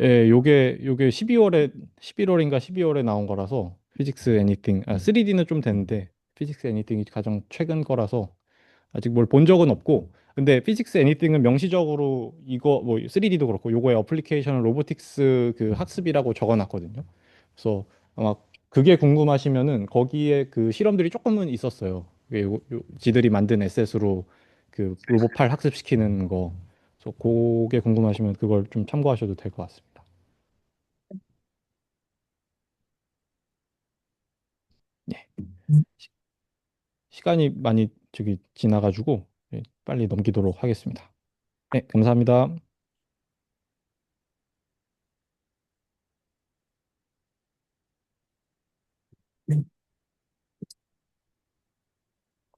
예, 요게 11월인가 12월에 나온 거라서 피직스 애니띵, 3D는 좀 됐는데 피직스 애니띵이 가장 최근 거라서 아직 뭘 본 적은 없고, 근데 피직스 애니띵은 명시적으로 이거 뭐 3D도 그렇고 요거의 어플리케이션은 로보틱스 그 학습이라고 적어놨거든요. 그래서 아마 그게 궁금하시면은 거기에 그 실험들이 조금은 있었어요. 지들이 만든 에셋으로 그 로봇팔 학습시키는 거. 그래서 그게 궁금하시면 그걸 좀 참고하셔도 될 것 같습니다. 예. 시- 시간이 많이 저기 지나가지고 예, 빨리 넘기도록 하겠습니다. 네, 감사합니다.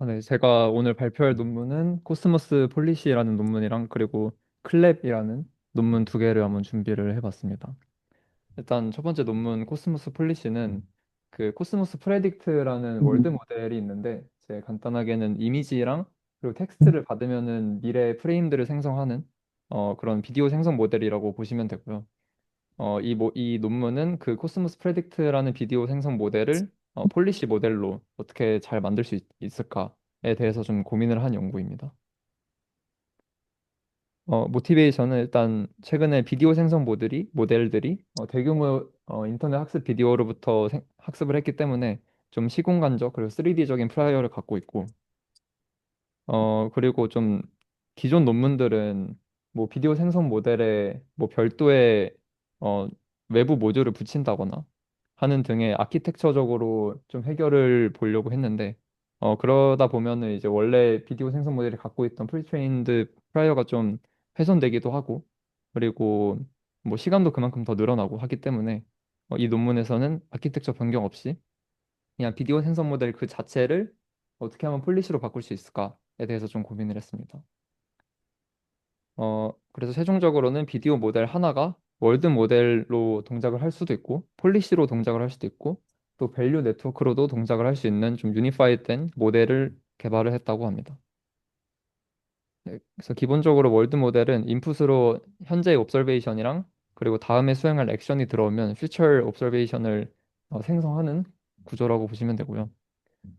네, 제가 오늘 발표할 논문은 코스모스 폴리시라는 논문이랑 그리고 클랩이라는 논문 두 개를 한번 준비를 해봤습니다. 일단 첫 번째 논문 코스모스 폴리시는 그 코스모스 프레딕트라는 월드 모델이 있는데 제 간단하게는 이미지랑 그리고 텍스트를 받으면은 미래 프레임들을 생성하는 그런 비디오 생성 모델이라고 보시면 되고요. 이 논문은 그 코스모스 프레딕트라는 비디오 생성 모델을 폴리시 모델로 어떻게 잘 만들 수 있을까에 대해서 좀 고민을 한 연구입니다. 모티베이션은 일단 최근에 비디오 생성 모델들이 대규모 인터넷 학습 비디오로부터 학습을 했기 때문에 좀 시공간적 그리고 3D적인 프라이어를 갖고 있고 그리고 좀 기존 논문들은 뭐 비디오 생성 모델에 뭐 별도의 어, 외부 모듈을 붙인다거나 하는 등의 아키텍처적으로 좀 해결을 보려고 했는데 그러다 보면은 이제 원래 비디오 생성 모델이 갖고 있던 프리트레인드 프라이어가 좀 훼손되기도 하고 그리고 뭐 시간도 그만큼 더 늘어나고 하기 때문에 이 논문에서는 아키텍처 변경 없이 그냥 비디오 생성 모델 그 자체를 어떻게 하면 폴리시로 바꿀 수 있을까에 대해서 좀 고민을 했습니다. 그래서 최종적으로는 비디오 모델 하나가 월드 모델로 동작을 할 수도 있고, 폴리시로 동작을 할 수도 있고, 또 밸류 네트워크로도 동작을 할 수 있는 좀 유니파이드된 모델을 개발을 했다고 합니다. 네, 그래서 기본적으로 월드 모델은 인풋으로 현재의 옵저베이션이랑 그리고 다음에 수행할 액션이 들어오면 퓨처 옵저베이션을 생성하는 구조라고 보시면 되고요.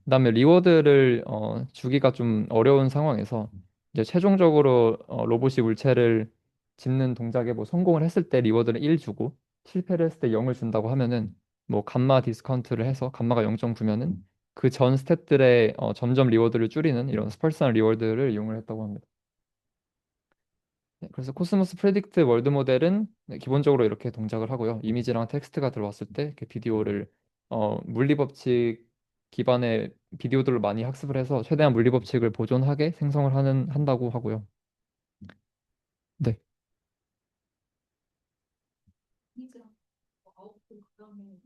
그다음에 리워드를 주기가 좀 어려운 상황에서 이제 최종적으로 로봇이 물체를 짚는 동작에 뭐 성공을 했을 때 리워드를 1 주고 실패를 했을 때 0을 준다고 하면은 뭐 감마 디스카운트를 해서 감마가 0.9면은 그 전 스탯들의 점점 리워드를 줄이는 이런 스펄스한 리워드를 이용을 했다고 합니다. 네, 그래서 코스모스 프레딕트 월드 모델은 네, 기본적으로 이렇게 동작을 하고요. 이미지랑 텍스트가 들어왔을 때 이렇게 비디오를 물리 법칙 기반의 비디오들을 많이 학습을 해서 최대한 물리 법칙을 보존하게 생성을 한다고 하고요. 네. 이미지랑 아웃풋 그다음에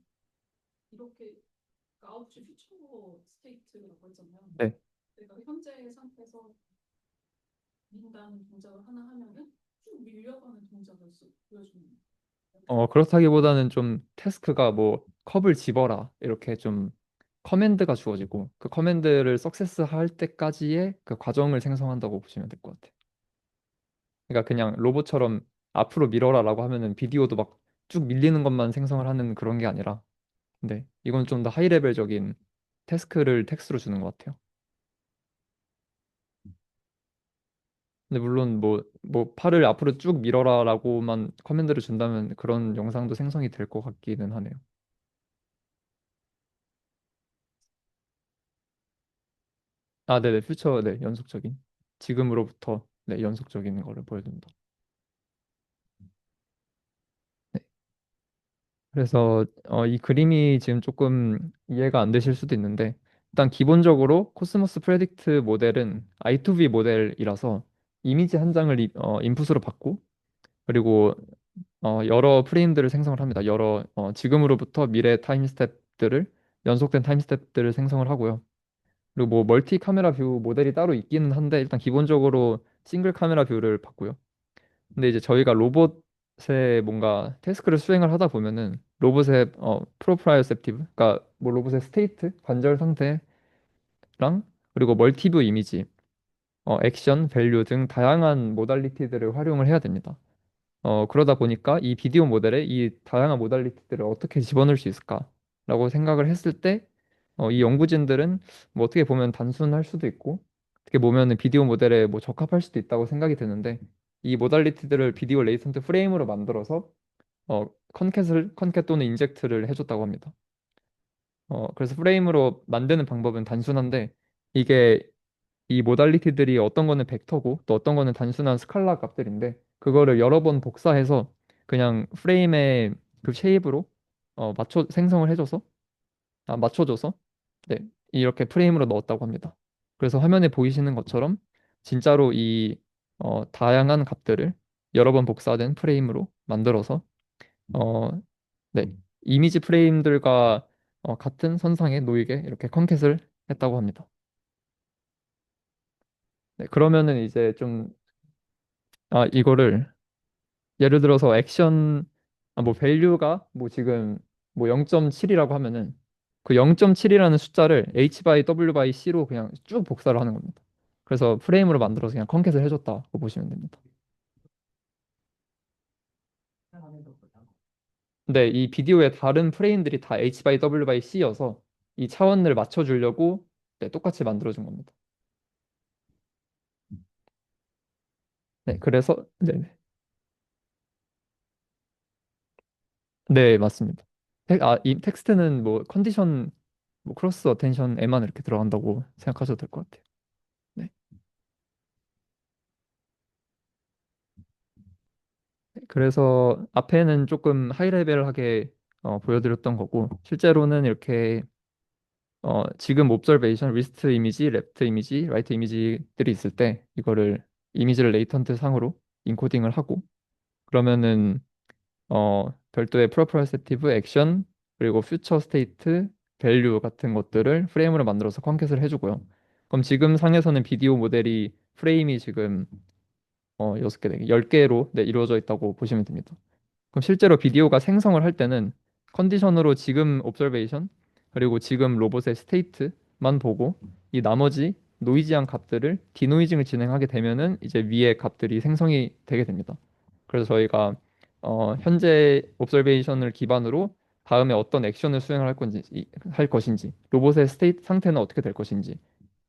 이렇게 아웃풋 퓨처 스테이트라고 했잖아요. 네. 내가 현재 상태에서 민다는 동작을 하나 하면은 쭉 밀려가는 동작을 보여주는 그렇다기보다는 좀 태스크가 뭐 컵을 집어라 이렇게 좀 커맨드가 주어지고 그 커맨드를 석세스 할 때까지의 그 과정을 생성한다고 보시면 될 것 같아요. 그러니까 그냥 로봇처럼 앞으로 밀어라라고 하면은 비디오도 막 쭉 밀리는 것만 생성을 하는 그런 게 아니라 네, 이건 좀 더 하이 레벨적인 태스크를 텍스트로 주는 것 같아요. 근데 물론 뭐 팔을 앞으로 쭉 밀어라라고만 커맨드를 준다면 그런 영상도 생성이 될 것 같기는 하네요. 아, 네네, 퓨처, 네, 연속적인. 지금으로부터, 네, 연속적인 거를 보여줍니다. 네. 그래서 이 그림이 지금 조금 이해가 안 되실 수도 있는데 일단 기본적으로 코스모스 프레딕트 모델은 I2V 모델이라서 이미지 한 장을 인풋으로 받고 그리고 여러 프레임들을 생성을 합니다. 여러 지금으로부터 미래 타임 스텝들을 연속된 타임 스텝들을 생성을 하고요. 그리고 뭐 멀티 카메라 뷰 모델이 따로 있기는 한데 일단 기본적으로 싱글 카메라 뷰를 봤고요. 근데 이제 저희가 로봇의 뭔가 태스크를 수행을 하다 보면은 로봇의 프로프라이오셉티브, 그러니까 뭐 로봇의 스테이트, 관절 상태랑 그리고 멀티뷰 이미지, 액션, 밸류 등 다양한 모달리티들을 활용을 해야 됩니다. 그러다 보니까 이 비디오 모델에 이 다양한 모달리티들을 어떻게 집어넣을 수 있을까라고 생각을 했을 때, 이 연구진들은 뭐 어떻게 보면 단순할 수도 있고, 어떻게 보면은 비디오 모델에 뭐 적합할 수도 있다고 생각이 드는데, 이 모달리티들을 비디오 레이턴트 프레임으로 만들어서, 컨캣 또는 인젝트를 해줬다고 합니다. 그래서 프레임으로 만드는 방법은 단순한데, 이게 이 모달리티들이 어떤 거는 벡터고 또 어떤 거는 단순한 스칼라 값들인데 그거를 여러 번 복사해서 그냥 프레임의 그 쉐입으로 맞춰 생성을 해줘서 맞춰줘서 네 이렇게 프레임으로 넣었다고 합니다. 그래서 화면에 보이시는 것처럼 진짜로 이 다양한 값들을 여러 번 복사된 프레임으로 만들어서 어, 네 이미지 프레임들과 같은 선상에 놓이게 이렇게 컨캣을 했다고 합니다. 네, 그러면은 이제 좀 이거를 예를 들어서 액션 뭐 밸류가 뭐 지금 뭐 0.7이라고 하면은 그 0.7이라는 숫자를 h by w by c로 그냥 쭉 복사를 하는 겁니다. 그래서 프레임으로 만들어서 그냥 컨캣을 해줬다고 보시면 됩니다. 근데 이 비디오의 다른 프레임들이 다 h by w by c여서 이 차원을 맞춰주려고 네, 똑같이 만들어준 겁니다. 네, 그래서 네, 네 맞습니다. 이 텍스트는 뭐 컨디션 뭐 크로스 어텐션에만 이렇게 들어간다고 생각하셔도 될 것 같아요. 네. 그래서 앞에는 조금 하이레벨하게 보여드렸던 거고 실제로는 이렇게 지금 옵저베이션, 리스트 이미지, 레프트 이미지, 라이트 이미지들이 있을 때 이거를 이미지를 레이턴트 상으로 인코딩을 하고 그러면은 별도의 프로퍼서티브 액션 그리고 퓨처 스테이트 밸류 같은 것들을 프레임으로 만들어서 컨캣을 해주고요. 그럼 지금 상에서는 비디오 모델이 프레임이 지금 6개, 4개, 10개로 네, 이루어져 있다고 보시면 됩니다. 그럼 실제로 비디오가 생성을 할 때는 컨디션으로 지금 옵저베이션 그리고 지금 로봇의 스테이트만 보고 이 나머지 노이지한 값들을 디노이징을 진행하게 되면은 이제 위에 값들이 생성이 되게 됩니다. 그래서 저희가 현재 옵저베이션을 기반으로 다음에 어떤 액션을 수행할 건지 할 것인지 로봇의 스테이트 상태는 어떻게 될 것인지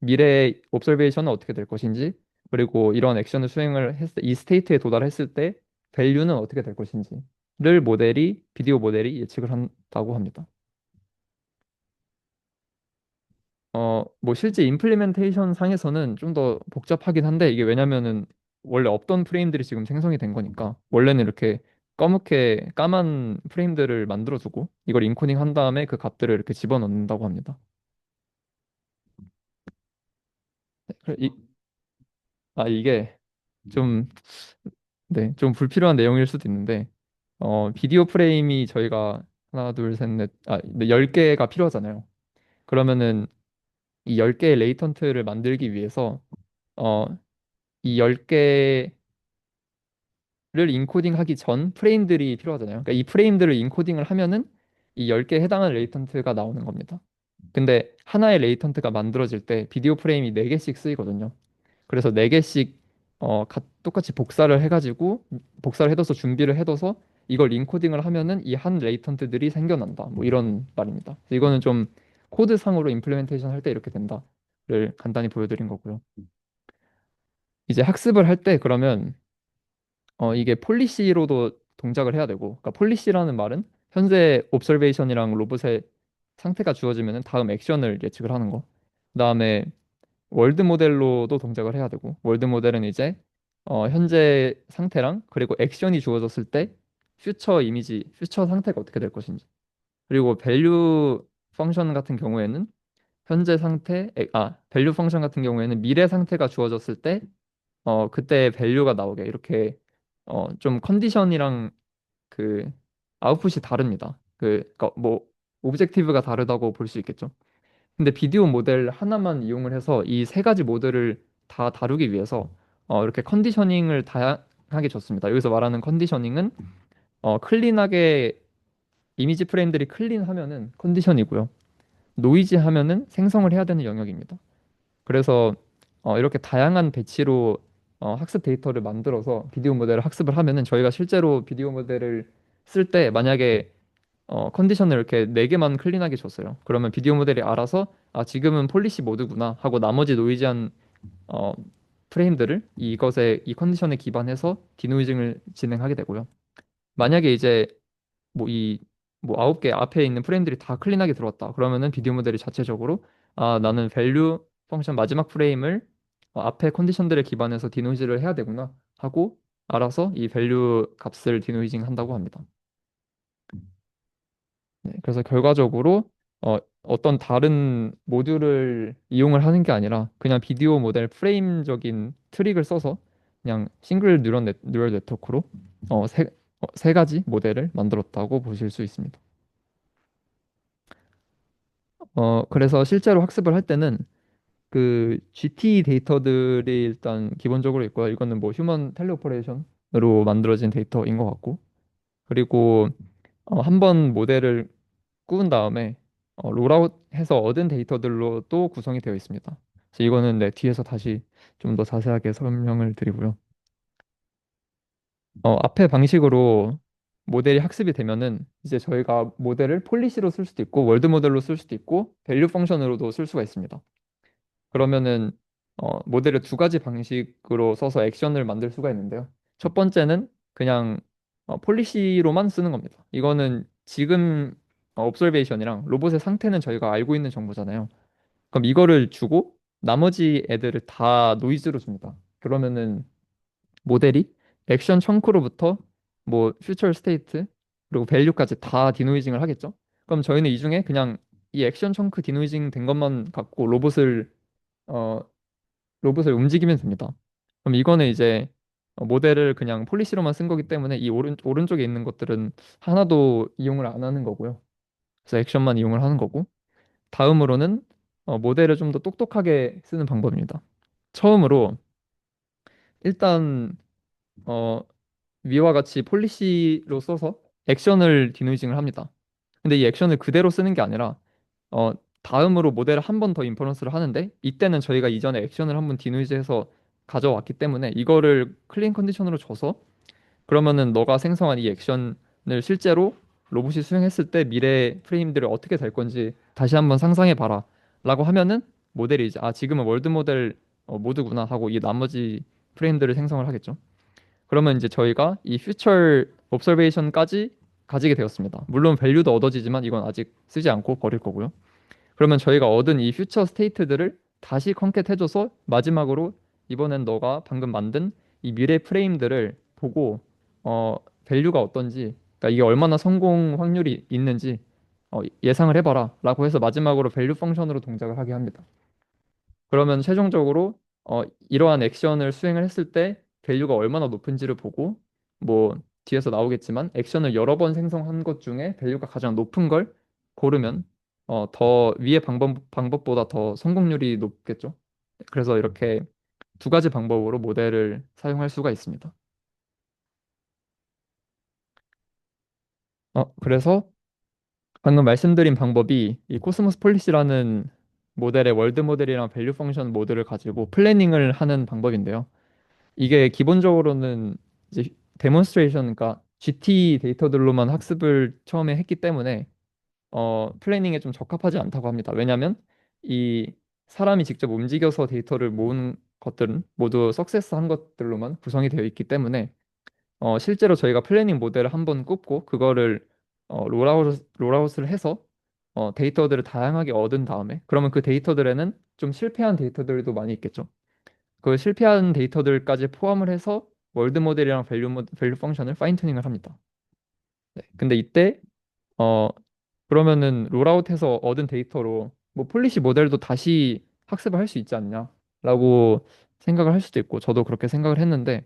미래의 옵저베이션은 어떻게 될 것인지 그리고 이런 액션을 수행을 했을 때 이 스테이트에 도달했을 때 밸류는 어떻게 될 것인지를 비디오 모델이 예측을 한다고 합니다. 뭐 실제 임플리멘테이션 상에서는 좀 더 복잡하긴 한데 이게 왜냐면은 원래 없던 프레임들이 지금 생성이 된 거니까 원래는 이렇게 검게 까만 프레임들을 만들어주고 이걸 인코딩 한 다음에 그 값들을 이렇게 집어넣는다고 합니다. 네, 이게 좀 네, 좀 불필요한 내용일 수도 있는데, 비디오 프레임이 저희가 하나, 둘, 셋, 넷, 10개가 필요하잖아요. 그러면은 이 10개의 레이턴트를 만들기 위해서, 어, 이 10개를 인코딩하기 전 프레임들이 필요하잖아요. 그러니까 이 프레임들을 인코딩을 하면은 이 10개에 해당하는 레이턴트가 나오는 겁니다. 근데 하나의 레이턴트가 만들어질 때 비디오 프레임이 4개씩 쓰이거든요. 그래서 4개씩 똑같이 복사를 해가지고 복사를 해둬서 준비를 해둬서 이걸 인코딩을 하면은 이 한 레이턴트들이 생겨난다. 뭐 이런 말입니다. 그래서 이거는 좀 코드상으로 임플리멘테이션 할 때 이렇게 된다를 간단히 보여드린 거고요. 이제 학습을 할 때 그러면 이게 폴리시로도 동작을 해야 되고, 그러니까 폴리시라는 말은 현재 옵저베이션이랑 로봇의 상태가 주어지면은 다음 액션을 예측을 하는 거. 그다음에 월드 모델로도 동작을 해야 되고 월드 모델은 이제 현재 상태랑 그리고 액션이 주어졌을 때 퓨처 이미지, 퓨처 상태가 어떻게 될 것인지 그리고 밸류 펑션 같은 경우에는 현재 상태, 밸류 펑션 같은 경우에는 미래 상태가 주어졌을 때 그때 밸류가 나오게 이렇게 좀 컨디션이랑 그 아웃풋이 다릅니다. 그러니까 뭐 오브젝티브가 다르다고 볼 수 있겠죠. 근데 비디오 모델 하나만 이용을 해서 이 세 가지 모델을 다 다루기 위해서 이렇게 컨디셔닝을 다양하게 줬습니다. 여기서 말하는 컨디셔닝은 클린하게 이미지 프레임들이 클린하면은 컨디션이고요. 노이즈 하면은 생성을 해야 되는 영역입니다. 그래서 이렇게 다양한 배치로 학습 데이터를 만들어서 비디오 모델을 학습을 하면은 저희가 실제로 비디오 모델을 쓸 때 만약에 컨디션을 이렇게 네 개만 클린하게 줬어요. 그러면 비디오 모델이 알아서 아 지금은 폴리시 모드구나 하고 나머지 노이즈한 어, 프레임들을 이것에 이 컨디션에 기반해서 디노이징을 진행하게 되고요. 만약에 이제 뭐 이 뭐 9개 앞에 있는 프레임들이 다 클린하게 들어왔다. 그러면은 비디오 모델이 자체적으로 아 나는 밸류 펑션 마지막 프레임을 앞에 컨디션들에 기반해서 디노이즈를 해야 되구나 하고 알아서 이 밸류 값을 디노이징 한다고 합니다. 네, 그래서 결과적으로 어떤 다른 모듈을 이용을 하는 게 아니라 그냥 비디오 모델 프레임적인 트릭을 써서 그냥 싱글 뉴럴 네트워크로 세 가지 모델을 만들었다고 보실 수 있습니다. 그래서 실제로 학습을 할 때는 그 GT 데이터들이 일단 기본적으로 있고요. 이거는 뭐 휴먼 텔레오퍼레이션으로 만들어진 데이터인 것 같고, 그리고 한번 모델을 꾸은 다음에 롤아웃해서 얻은 데이터들로 또 구성이 되어 있습니다. 그래서 이거는 네, 뒤에서 다시 좀 더 자세하게 설명을 드리고요. 앞에 방식으로 모델이 학습이 되면은 이제 저희가 모델을 폴리시로 쓸 수도 있고 월드 모델로 쓸 수도 있고 밸류 펑션으로도 쓸 수가 있습니다. 그러면은 모델을 두 가지 방식으로 써서 액션을 만들 수가 있는데요. 첫 번째는 그냥 폴리시로만 쓰는 겁니다. 이거는 지금 옵저베이션이랑 로봇의 상태는 저희가 알고 있는 정보잖아요. 그럼 이거를 주고 나머지 애들을 다 노이즈로 줍니다. 그러면은 모델이 액션 청크로부터 뭐 퓨처 스테이트 그리고 밸류까지 다 디노이징을 하겠죠. 그럼 저희는 이 중에 그냥 이 액션 청크 디노이징 된 것만 갖고 어, 로봇을 움직이면 됩니다. 그럼 이거는 이제 모델을 그냥 폴리시로만 쓴 거기 때문에 이 오른쪽에 있는 것들은 하나도 이용을 안 하는 거고요. 그래서 액션만 이용을 하는 거고 다음으로는 모델을 좀 더 똑똑하게 쓰는 방법입니다. 처음으로 일단 어, 위와 같이 폴리시로 써서 액션을 디노이징을 합니다. 근데 이 액션을 그대로 쓰는 게 아니라 어, 다음으로 모델을 한 번 더 인퍼런스를 하는데 이때는 저희가 이전에 액션을 한 번 디노이즈해서 가져왔기 때문에 이거를 클린 컨디션으로 줘서 그러면은 너가 생성한 이 액션을 실제로 로봇이 수행했을 때 미래 프레임들이 어떻게 될 건지 다시 한번 상상해 봐라 라고 하면은 모델이 이제 아 지금은 월드 모델 모드구나 하고 이 나머지 프레임들을 생성을 하겠죠. 그러면 이제 저희가 이 퓨처 옵서베이션까지 가지게 되었습니다. 물론 밸류도 얻어지지만 이건 아직 쓰지 않고 버릴 거고요. 그러면 저희가 얻은 이 퓨처 스테이트들을 다시 컨캣 해줘서 마지막으로 이번엔 너가 방금 만든 이 미래 프레임들을 보고 밸류가 어떤지 그러니까 이게 얼마나 성공 확률이 있는지 예상을 해봐라 라고 해서 마지막으로 밸류 펑션으로 동작을 하게 합니다. 그러면 최종적으로 이러한 액션을 수행을 했을 때 밸류가 얼마나 높은지를 보고 뭐 뒤에서 나오겠지만 액션을 여러 번 생성한 것 중에 밸류가 가장 높은 걸 고르면 더 위의 방법보다 더 성공률이 높겠죠. 그래서 이렇게 두 가지 방법으로 모델을 사용할 수가 있습니다. 그래서 방금 말씀드린 방법이 이 코스모스 폴리시라는 모델의 월드 모델이랑 밸류 펑션 모델을 가지고 플래닝을 하는 방법인데요. 이게 기본적으로는 이제 데몬스트레이션, 그러니까 GT 데이터들로만 학습을 처음에 했기 때문에 플래닝에 좀 적합하지 않다고 합니다. 왜냐하면 이 사람이 직접 움직여서 데이터를 모은 것들은 모두 석세스한 것들로만 구성이 되어 있기 때문에 실제로 저희가 플래닝 모델을 한번 굽고 그거를 롤아웃을 해서 데이터들을 다양하게 얻은 다음에 그러면 그 데이터들에는 좀 실패한 데이터들도 많이 있겠죠. 그 실패한 데이터들까지 포함을 해서 월드 모델이랑 밸류 펑션을 파인 튜닝을 합니다. 네. 근데 이때 어 그러면은 롤아웃해서 얻은 데이터로 뭐 폴리시 모델도 다시 학습을 할 수 있지 않냐라고 생각을 할 수도 있고 저도 그렇게 생각을 했는데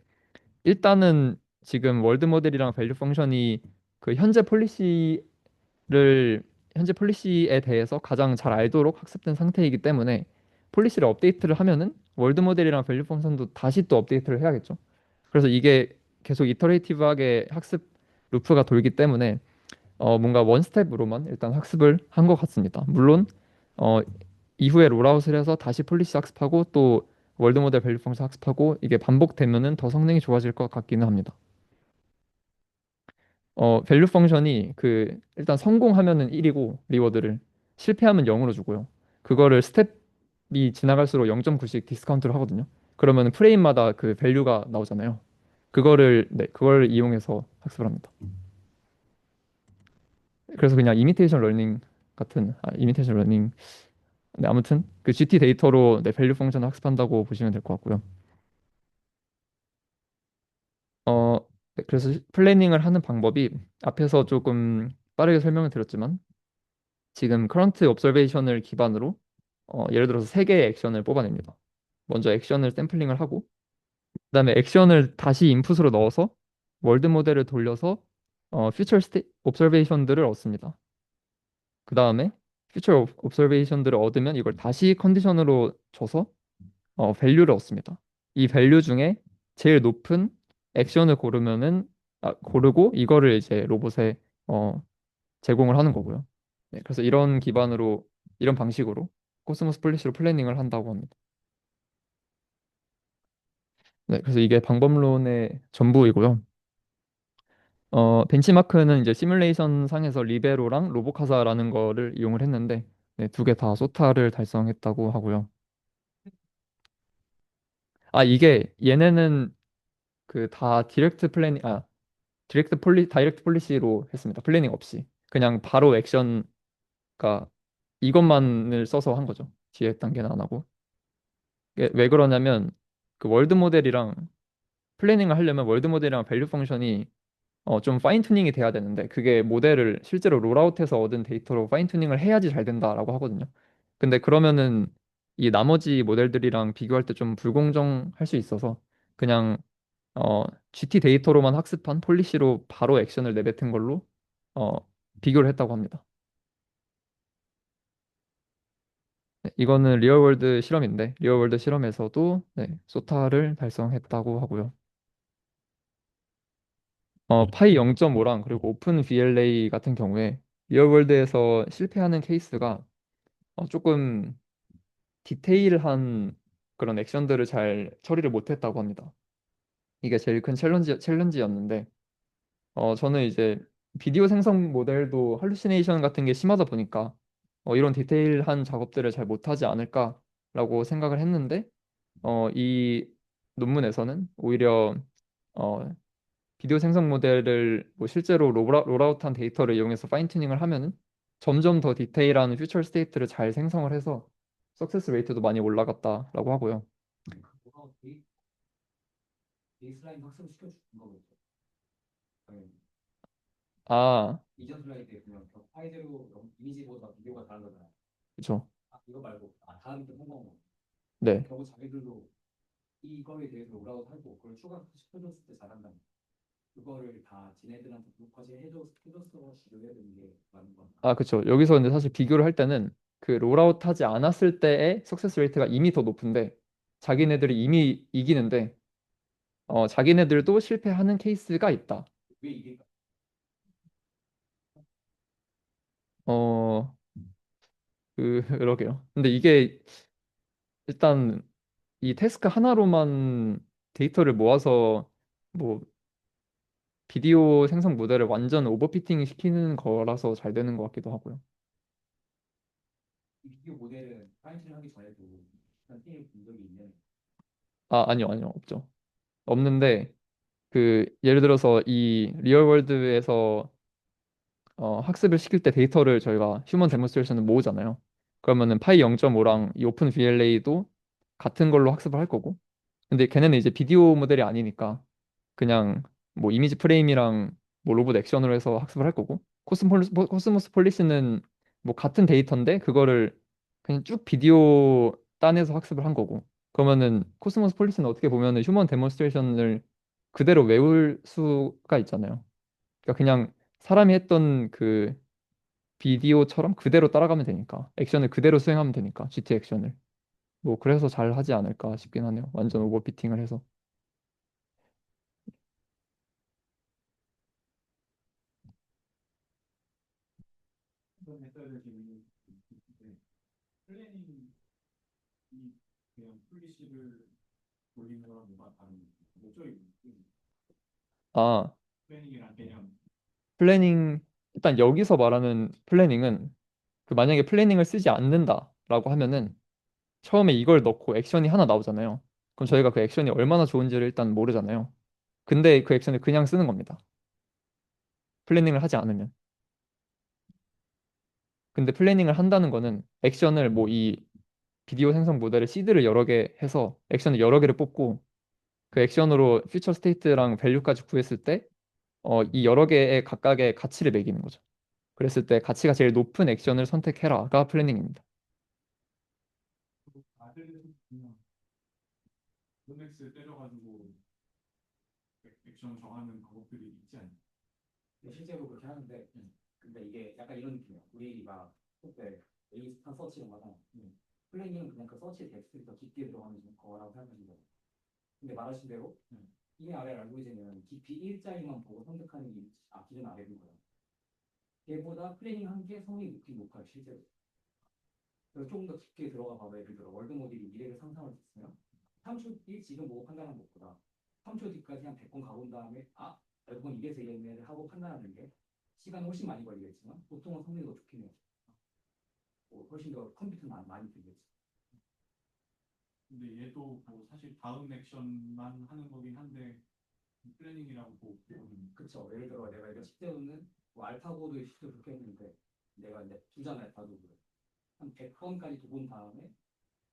일단은 지금 월드 모델이랑 밸류 펑션이 그 현재 폴리시를 현재 폴리시에 대해서 가장 잘 알도록 학습된 상태이기 때문에 폴리시를 업데이트를 하면은 월드 모델이랑 밸류 펑션도 다시 또 업데이트를 해야겠죠. 그래서 이게 계속 이터레이티브하게 학습 루프가 돌기 때문에 뭔가 원 스텝으로만 일단 학습을 한 것 같습니다. 물론 어, 이후에 롤아웃을 해서 다시 폴리시 학습하고 또 월드 모델 밸류 펑션 학습하고 이게 반복되면은 더 성능이 좋아질 것 같기는 합니다. 밸류 펑션이 일단 성공하면은 1이고 리워드를 실패하면 0으로 주고요. 그거를 스텝이 지나갈수록 0.9씩 디스카운트를 하거든요. 그러면 프레임마다 그 밸류가 나오잖아요. 그걸 이용해서 학습을 합니다. 그래서 그냥 이미테이션 러닝 이미테이션 러닝. 네, 아무튼 그 GT 데이터로 네, 밸류 펑션을 학습한다고 보시면 될 것 같고요. 어, 네, 그래서 플래닝을 하는 방법이 앞에서 조금 빠르게 설명을 드렸지만 지금 커런트 옵저베이션을 기반으로 예를 들어서 세 개의 액션을 뽑아냅니다. 먼저 액션을 샘플링을 하고 그다음에 액션을 다시 인풋으로 넣어서 월드 모델을 돌려서 퓨처 스테 옵저베이션들을 얻습니다. 그다음에 퓨처 옵저베이션들을 얻으면 이걸 다시 컨디션으로 줘서 밸류를 얻습니다. 이 밸류 중에 제일 높은 액션을 고르고 이거를 이제 로봇에 어, 제공을 하는 거고요. 네, 그래서 이런 방식으로 코스모스 폴리시로 플래닝을 한다고 합니다. 네, 그래서 이게 방법론의 전부이고요. 벤치마크는 이제 시뮬레이션 상에서 리베로랑 로보카사라는 거를 이용을 했는데 네, 두 개 다 소타를 달성했다고 하고요. 아, 이게 얘네는 다 다이렉트 폴리시로 했습니다. 플래닝 없이. 그냥 바로 액션, 그러니까 이것만을 써서 한 거죠. 뒤에 단계는 안 하고. 이게 왜 그러냐면 그 월드 모델이랑 플래닝을 하려면 월드 모델이랑 밸류 펑션이 좀 파인 튜닝이 돼야 되는데 그게 모델을 실제로 롤아웃해서 얻은 데이터로 파인 튜닝을 해야지 잘 된다라고 하거든요. 근데 그러면은 이 나머지 모델들이랑 비교할 때 좀 불공정할 수 있어서 그냥 GT 데이터로만 학습한 폴리시로 바로 액션을 내뱉은 걸로 어, 비교를 했다고 합니다. 네, 이거는 리얼월드 실험인데 리얼월드 실험에서도 네, 소타를 달성했다고 하고요. 파이 0.5랑 그리고 오픈 VLA 같은 경우에 리얼월드에서 실패하는 케이스가 조금 디테일한 그런 액션들을 잘 처리를 못했다고 합니다. 이게 제일 큰 챌린지였는데 저는 이제 비디오 생성 모델도 할루시네이션 같은 게 심하다 보니까 이런 디테일한 작업들을 잘 못하지 않을까라고 생각을 했는데 이 논문에서는 오히려 어, 비디오 생성 모델을 뭐 실제로 롤아웃한 데이터를 이용해서 파인 튜닝을 하면은 점점 더 디테일한 퓨처 스테이트를 잘 생성을 해서 석세스 레이트도 많이 올라갔다라고 하고요. 그거 베이스라인 학습 시켜주는 거겠죠. 당연히. 아, 이전 슬라이드에 보면 그 파이대로 이미지보다 비교가 다르잖아요. 그렇죠. 이거 말고 다음 게 성공. 네. 결국 자기들도 이거에 대해서 오라고 하고 그걸 추가시켜줬을 때 잘한다. 그거를 다 지네들한테 까지 해줬어 주려야 되는 게 맞는 건. 아, 그렇죠. 여기서 근데 사실 비교를 할 때는 그 롤아웃 하지 않았을 때의 석세스 레이트가 이미 더 높은데 자기네들이 이미 이기는데 자기네들도 실패하는 케이스가 있다. 왜 이게 어, 그러게요. 근데 이게 일단 이 태스크 하나로만 데이터를 모아서 뭐 비디오 생성 모델을 완전 오버피팅 시키는 거라서 잘 되는 것 같기도 하고요. 이 비디오 모델은 파인팅 하기 전에도 일단 게임 본 적이 있는. 아, 아니요, 아니요, 없죠. 없는데 예를 들어서 이 리얼월드에서 학습을 시킬 때 데이터를 저희가 휴먼 데몬스트레이션을 모으잖아요. 그러면은 파이 0.5랑 이 오픈 VLA도 같은 걸로 학습을 할 거고. 근데 걔네는 이제 비디오 모델이 아니니까 그냥 뭐 이미지 프레임이랑 뭐 로봇 액션으로 해서 학습을 할 거고. 코스모스 폴리스는 뭐 같은 데이터인데 그거를 그냥 쭉 비디오 딴에서 학습을 한 거고. 그러면은 코스모스 폴리스는 어떻게 보면은 휴먼 데몬스트레이션을 그대로 외울 수가 있잖아요. 그러니까 그냥 사람이 했던 비디오처럼 그대로 따라가면 되니까 액션을 그대로 수행하면 되니까 GT 액션을 뭐 그래서 잘 하지 않을까 싶긴 하네요. 완전 오버피팅을 해서. 어떤 헷갈려 지금 플래닝이 그냥 플리시를 돌리는 거랑 뭐가 다른 목적이 아, 플래닝이란 개념. 플래닝 일단 여기서 말하는 플래닝은 그 만약에 플래닝을 쓰지 않는다라고 하면은 처음에 이걸 넣고 액션이 하나 나오잖아요. 그럼 저희가 그 액션이 얼마나 좋은지를 일단 모르잖아요. 근데 그 액션을 그냥 쓰는 겁니다. 플래닝을 하지 않으면. 근데 플래닝을 한다는 거는 액션을 뭐 이 비디오 생성 모델의 시드를 여러 개 해서 액션을 여러 개를 뽑고 그 액션으로 퓨처 스테이트랑 밸류까지 구했을 때 이 여러 개의 각각의 가치를 매기는 거죠. 그랬을 때 가치가 제일 높은 액션을 선택해라가 플래닝입니다. 다들 그냥 넷플릭스 때려가지고 액션 정하는 방법들이 있지 않나요? 실제로 그렇게 하는데, 근데 이게 약간 이런 느낌이에요. 우리가 그때 에이스타 서치 이런 거잖아. 플레이는 그냥 그 서치 텍스트를 더 깊게 들어가는 거라고 생각하시면 돼요. 근데 말하신 대로 이 아래 알고리즘은 깊이 일자리만 보고 선택하는 게 기존 아래인 거예요. 얘보다 플레이닝 한 게 성능이 높아요, 실제로. 그래서 조금 더 깊게 들어가 봐도 예를 들어 월드 모델이 미래를 상상을 했으면 3초 뒤 지금 보고 판단하는 것보다 3초 뒤까지 한 100번 가본 다음에 알고 보니 이래서 이랬네 하고 판단하는 게 시간이 훨씬 많이 걸리겠지만 보통은 성능이 더 좋긴 해요. 훨씬 더 컴퓨터는 많이 들겠지. 근데 얘도 뭐 사실 다음 액션만 하는 거긴 한데 플래닝이라고 보면 그쵸. 예를 들어 내가 이거 10대로는 뭐 알파고도 10대 그렇게 했는데 내가 이제 두잖 알파고를 한 100번까지 두본 다음에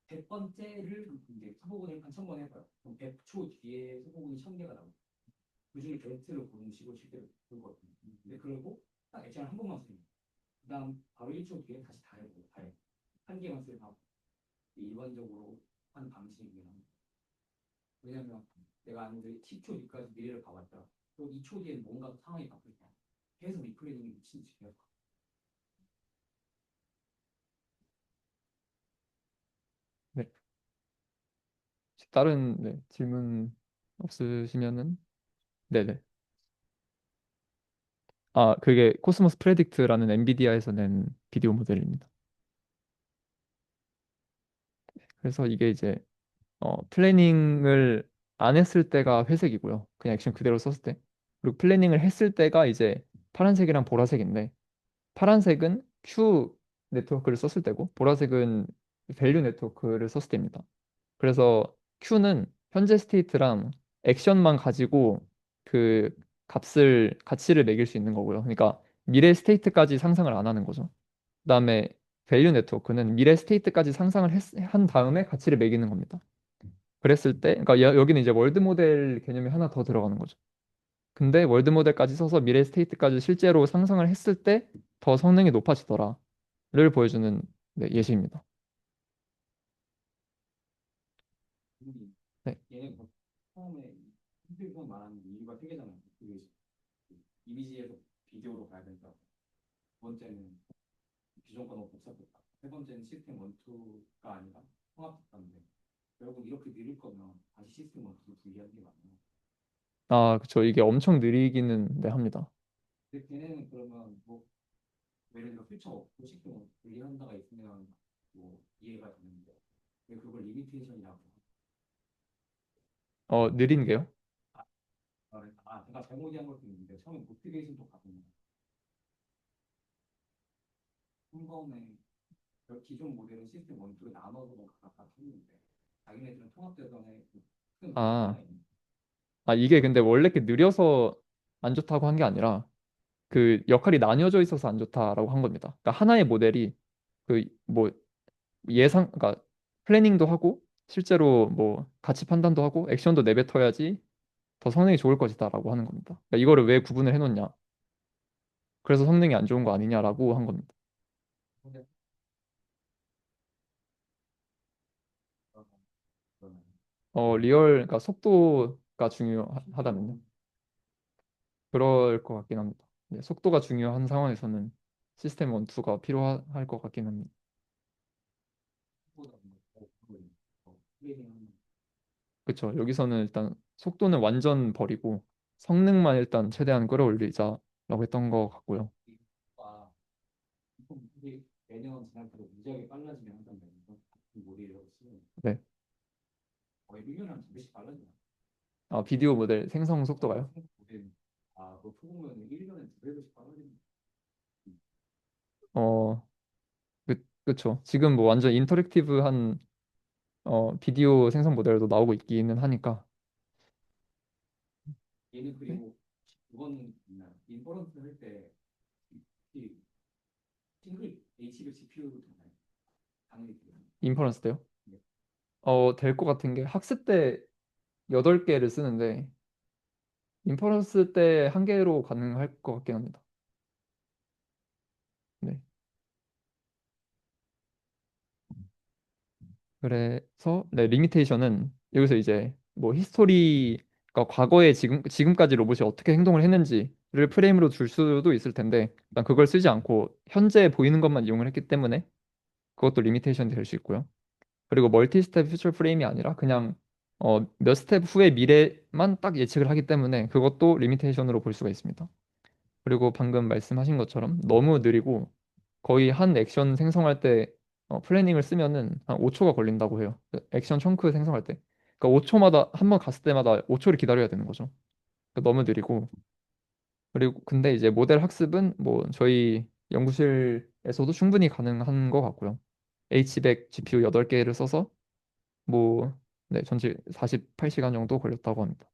100번째를 이제 수복을 한 1000번 해봐요. 그럼 100초 뒤에 수복이 1000개가 나와요. 그 중에 벨트를 고른 식으로 실제로 그거거든요. 근데 그러고 딱 액션을 한 번만 쓰는 그다음 바로 1초 뒤에 다시 다 해보고 다 해. 한 개만 쓰고 하고 일반적으로 하는 방식이긴 합니다. 왜냐면 내가 아는데 10초 뒤까지 미래를 봐봤다. 또 2초 뒤에 뭔가 상황이 바뀔 때 계속 리플레이닝이 미친 듯이 계속 네. 다른 네, 질문 없으시면은 네네. 아, 그게 코스모스 프레딕트라는 엔비디아에서 낸 비디오 모델입니다. 그래서 이게 이제 플래닝을 안 했을 때가 회색이고요. 그냥 액션 그대로 썼을 때. 그리고 플래닝을 했을 때가 이제 파란색이랑 보라색인데 파란색은 Q 네트워크를 썼을 때고 보라색은 밸류 네트워크를 썼을 때입니다. 그래서 Q는 현재 스테이트랑 액션만 가지고 그 가치를 매길 수 있는 거고요. 그러니까 미래 스테이트까지 상상을 안 하는 거죠. 그다음에 밸류 네트워크는 미래 스테이트까지 상상을 한 다음에 가치를 매기는 겁니다. 그랬을 때, 그러니까 여기는 이제 월드 모델 개념이 하나 더 들어가는 거죠. 근데 월드 모델까지 써서 미래 스테이트까지 실제로 상상을 했을 때 더 성능이 높아지더라를 보여주는 네, 예시입니다. 네. 얘네 처음에 힘들건 말하는 이유가 세 개잖아요. 그 이미지에서 비디오로 가야 된다. 두 번째는 기존 거 너무 복잡했다. 세 번째는 시스템 원투가 아니라 통합됐다는데 결국 이렇게 느릴 거면 다시 시스템 원투로 분리하는 게 맞나요? 아, 그쵸. 이게 엄청 느리기는 네, 합니다. 근데 걔네는 그러면 뭐 예를 들어 퓨처 없고 시스템 원투 분리한다가 있으면 뭐 이해가 되는데 왜 그걸 리미테이션이라고 느린 게요? 제가 잘못 이해한 것도 있는데 처음에 모티베이션도 가보면 한 번에 기존 모델은 시스템 원투로 나눠서 각각 했는데 자기네들은 통합돼서 큰 아, 문제가 있는 이게 근데 원래 이렇게 느려서 안 좋다고 한 게 아니라 그 역할이 나뉘어져 있어서 안 좋다라고 한 겁니다. 그러니까 하나의 모델이 그 뭐 그러니까 플래닝도 하고 실제로 뭐 가치 판단도 하고 액션도 내뱉어야지 더 성능이 좋을 것이다라고 하는 겁니다. 그러니까 이거를 왜 구분을 해놓냐? 그래서 성능이 안 좋은 거 아니냐라고 한 겁니다. 거예요. 그러면 그러니까 속도가 중요하다면요. 그럴 것 같긴 합니다. 네, 속도가 중요한 상황에서는 시스템 1, 2가 필요할 것 같긴 합니다. 보다 뭔가 플레이링 그쵸. 여기서는 일단 속도는 완전 버리고 성능만 일단 최대한 끌어올리자라고 했던 것 같고요. 아 이게 매년 지날수록 무지하게 빨라지긴 한단 말이죠. 그 모델이라고 쓰면 네. 거의 1년에 한 2배씩 빨라져요. 아, 비디오 모델 생성 속도가요? 모델 그거 보면 1년에 2배씩 빨라지는 어, 그쵸. 지금 뭐 완전 인터랙티브한 비디오 생성 모델도 나오고 있기는 하니까. 얘는 네? 그리고 그거는 있나요? 인퍼런스 할때 싱글 H100 CPU 되나요? 당연히 돼요. 인퍼런스 때요? 네. 될 것 같은 게 학습 때 8개를 쓰는데 인퍼런스 때 1개로 가능할 것 같긴 합니다. 네. 그래서 네, 리미테이션은 여기서 이제 뭐 히스토리가 과거에 지금까지 로봇이 어떻게 행동을 했는지를 프레임으로 줄 수도 있을 텐데 일단 그걸 쓰지 않고 현재 보이는 것만 이용을 했기 때문에 그것도 리미테이션이 될 수 있고요. 그리고 멀티 스텝 퓨처 프레임이 아니라 그냥 몇 스텝 후의 미래만 딱 예측을 하기 때문에 그것도 리미테이션으로 볼 수가 있습니다. 그리고 방금 말씀하신 것처럼 너무 느리고 거의 한 액션 생성할 때 플래닝을 쓰면은 한 5초가 걸린다고 해요. 그 액션 청크 생성할 때. 그러니까 5초마다 한 번 갔을 때마다 5초를 기다려야 되는 거죠. 그러니까 너무 느리고 그리고 근데 이제 모델 학습은 뭐 저희 연구실에서도 충분히 가능한 것 같고요. H100 GPU 8개를 써서 뭐 네, 전체 48시간 정도 걸렸다고 합니다.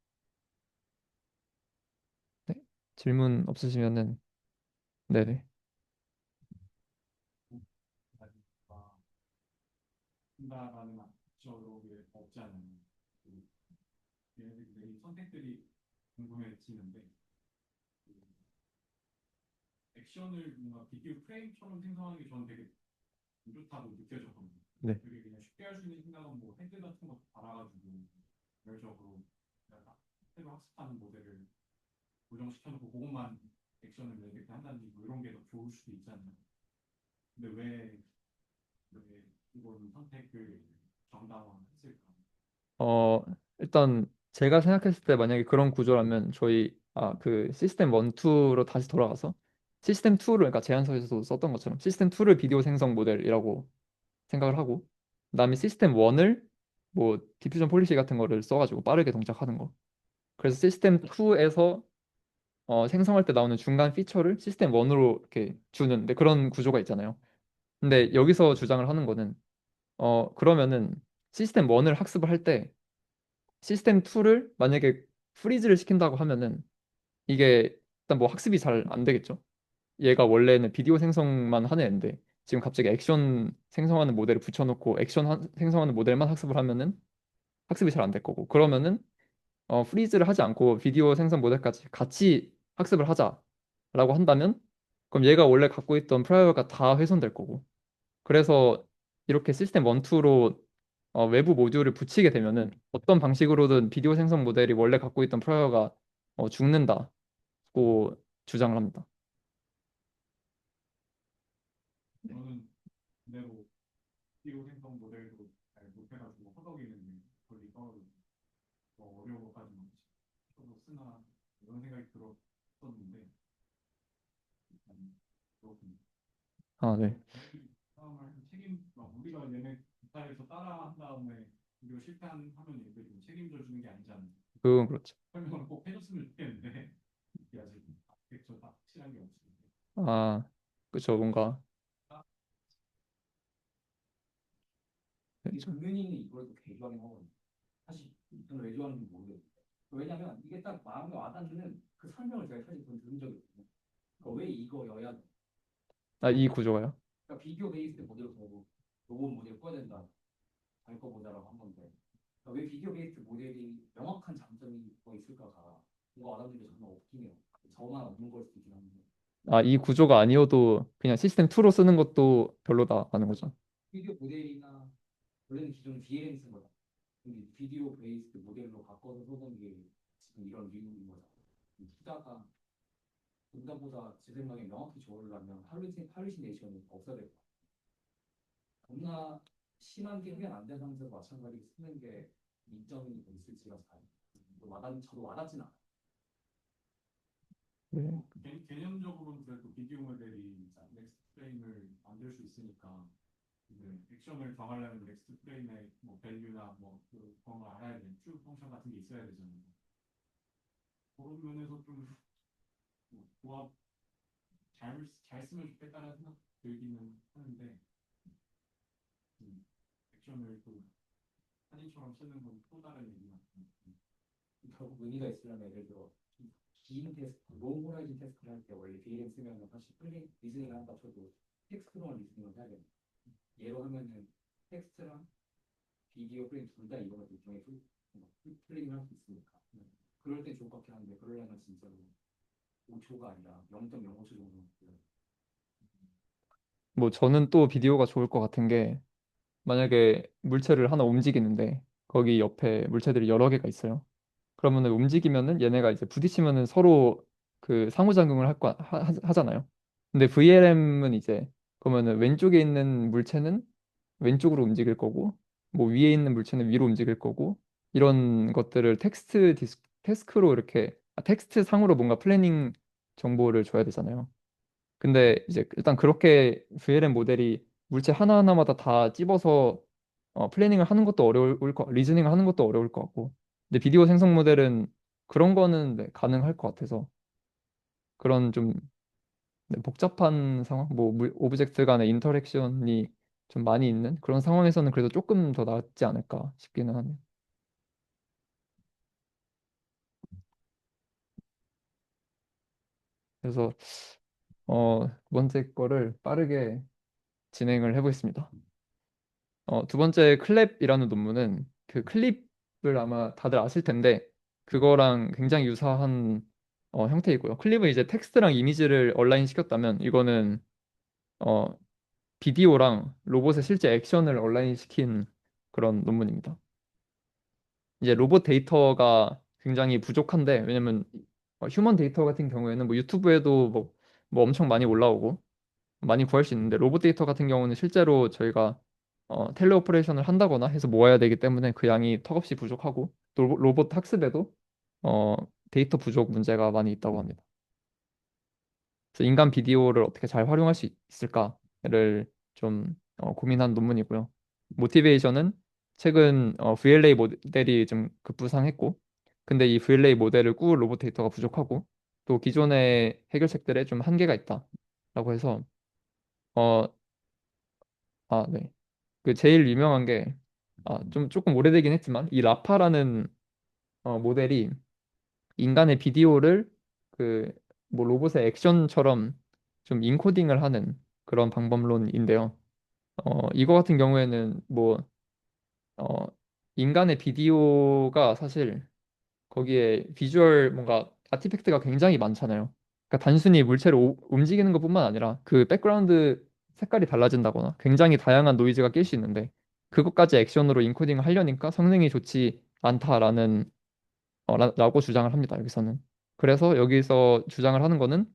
네. 질문 없으시면은 네네. 한다라는 앞쪽에 없지 않은 얘네들이 선택들이 궁금해지는데 그 액션을 뭔가 비디오 프레임처럼 생성하는 게 저는 되게 안 좋다고 느껴졌거든요. 네. 되게 그냥 쉽게 할 수 있는 생각은 뭐 헤드 같은 거 달아가지고 결적으로 새로 학습하는 모델을 고정시켜놓고 그것만 액션을 이렇게 한다든지 뭐 이런 게 더 좋을 수도 있잖아요. 근데 왜 이런 선택을 정당화했을까? 어, 일단 제가 생각했을 때 만약에 그런 구조라면 저희 그 시스템 1, 2로 다시 돌아가서 시스템 2를 그러니까 제안서에서도 썼던 것처럼 시스템 2를 비디오 생성 모델이라고 생각을 하고 그다음에 시스템 1을 뭐 디퓨전 폴리시 같은 거를 써가지고 빠르게 동작하는 거. 그래서 시스템 2에서 생성할 때 나오는 중간 피처를 시스템 1으로 이렇게 주는 데 그런 구조가 있잖아요. 근데 여기서 주장을 하는 거는 그러면은 시스템 1을 학습을 할때 시스템 2를 만약에 프리즈를 시킨다고 하면은 이게 일단 뭐 학습이 잘 안 되겠죠. 얘가 원래는 비디오 생성만 하는 애인데 지금 갑자기 액션 생성하는 모델을 붙여놓고 생성하는 모델만 학습을 하면은 학습이 잘 안 될 거고 그러면은 프리즈를 하지 않고 비디오 생성 모델까지 같이 학습을 하자라고 한다면 그럼 얘가 원래 갖고 있던 프라이어가 다 훼손될 거고 그래서 이렇게 시스템 1, 2로 외부 모듈을 붙이게 되면은 어떤 방식으로든 비디오 생성 모델이 원래 갖고 있던 프라이어가 죽는다고 주장을 합니다. 저는 그대로 비디오 생성 모델도 잘 못해가지고 허덕이는 거리 떨어지고 더 어려워가지고 저도 쓰나 이런 생각이 들었었는데 그렇군요. 아, 네. 상황을 책임 막 우리가 얘네 기타에서 따라 한 다음에 이거 실패하면 얘들 좀 책임져 주는 게 아니지 않나 그건 그렇죠. 설명을 꼭 해줬으면 좋겠는데 이게 아직 아직도 확실한 게 없어요. 아, 그렇죠. 뭔가 네, 이 금융위는 이걸 또 개조하긴 하거든요. 사실 저는 왜 좋아하는지 모르겠어요. 왜냐면 이게 딱 마음에 와닿는 그 설명을 제가 사실 본 들은 적이 있거든요. 그러니까 왜 이거여야 돼? 이 구조가요? 그러니까 비디오 베이스드 모델을 보고 로봇 모델 꺼야 된다. 잘 거보자라고 한 건데 그러니까 왜 비디오 베이스드 모델이 명확한 장점이 뭐 있을까가 뭔가 와닿는 게 정말 없긴 해요. 저만 없는 걸 수도 있긴 한데 이 구조가 아니어도 그냥 시스템 2로 쓰는 것도 별로다라는 거죠. 비디오 모델이나 원래는 기존 VLM 쓴 거다. 근데 비디오 베이스드 모델로 바꿔서 써본 게 지금 이런 이유인 거죠. 투자가 인간보다 제 생각에 명확히 좋으려면 할루시네이션이 없어야 될 것 같아요. 겁나 심한 게 흡연 안된 상태에서 마찬가지로 쓰는 게 이점이 뭐 있을지가 잘 저도 와닿진 않아요. 네. 개념적으로는 그래도 비디오 모델이 넥스트 프레임을 만들 수 있으니까 이제 액션을 정하려면 넥스트 프레임의 뭐 밸류나 뭐 그런 걸 알아야 되는 큐 펑션 같은 게 있어야 되잖아요. 그런 면에서 좀 조합 잘 쓰면 좋겠다는 생각 들기는 하는데 액션을 또 사진처럼 쓰는 건 또 다른 얘기 같아요. 결국 의미가 있으려면 예를 들어 긴 테스트, 롱 호라이즌 테스트를 할 때 원래 BLM 쓰면 사실 플레이 리즈닝을 한다 쳐도 텍스트로만 리즈닝을 해야 돼요. 예로 하면은 텍스트랑 비디오 프레임 둘 다 이거가 일종의 플레이를 할 수 있으니까 그럴 때 좋을 것 같긴 한데 그러려면 진짜로 5초가 아니라 0.05초 정도. 뭐 저는 또 비디오가 좋을 것 같은 게 만약에 물체를 하나 움직이는데 거기 옆에 물체들이 여러 개가 있어요. 그러면은 움직이면은 얘네가 이제 부딪히면은 서로 그 상호작용을 하잖아요. 근데 VLM은 이제 그러면은 왼쪽에 있는 물체는 왼쪽으로 움직일 거고 뭐 위에 있는 물체는 위로 움직일 거고 이런 것들을 텍스트로 이렇게 텍스트 상으로 뭔가 플래닝 정보를 줘야 되잖아요. 근데 이제 일단 그렇게 VLM 모델이 물체 하나하나마다 다 찝어서 플래닝을 하는 것도 리즈닝을 하는 것도 어려울 것 같고. 근데 비디오 생성 모델은 그런 거는 네, 가능할 것 같아서 그런 좀 네, 복잡한 상황, 뭐 오브젝트 간의 인터랙션이 좀 많이 있는 그런 상황에서는 그래도 조금 더 낫지 않을까 싶기는 하네요. 그래서 두 번째 거를 빠르게 진행을 해보겠습니다. 두 번째 클랩이라는 논문은 그 클립을 아마 다들 아실 텐데 그거랑 굉장히 유사한 형태이고요. 클립은 이제 텍스트랑 이미지를 얼라인 시켰다면 이거는 어, 비디오랑 로봇의 실제 액션을 얼라인 시킨 그런 논문입니다. 이제 로봇 데이터가 굉장히 부족한데 왜냐면 휴먼 데이터 같은 경우에는 뭐 유튜브에도 뭐 엄청 많이 올라오고 많이 구할 수 있는데 로봇 데이터 같은 경우는 실제로 저희가 텔레오퍼레이션을 한다거나 해서 모아야 되기 때문에 그 양이 턱없이 부족하고 또 로봇 학습에도 어, 데이터 부족 문제가 많이 있다고 합니다. 그래서 인간 비디오를 어떻게 잘 활용할 수 있을까를 좀 고민한 논문이고요. 모티베이션은 최근 VLA 모델이 좀 급부상했고 근데 이 VLA 모델을 꾸을 로봇 데이터가 부족하고 또 기존의 해결책들에 좀 한계가 있다라고 해서 어, 네. 그 제일 유명한 게 좀 조금 오래되긴 했지만 이 라파라는 모델이 인간의 비디오를 그 뭐 로봇의 액션처럼 좀 인코딩을 하는 그런 방법론인데요. 이거 같은 경우에는 뭐 어, 인간의 비디오가 사실 거기에 비주얼 뭔가 아티팩트가 굉장히 많잖아요. 그러니까 단순히 물체를 움직이는 것뿐만 아니라 그 백그라운드 색깔이 달라진다거나 굉장히 다양한 노이즈가 낄 수 있는데 그것까지 액션으로 인코딩을 하려니까 성능이 좋지 않다라는 라고 주장을 합니다. 여기서는. 그래서 여기서 주장을 하는 거는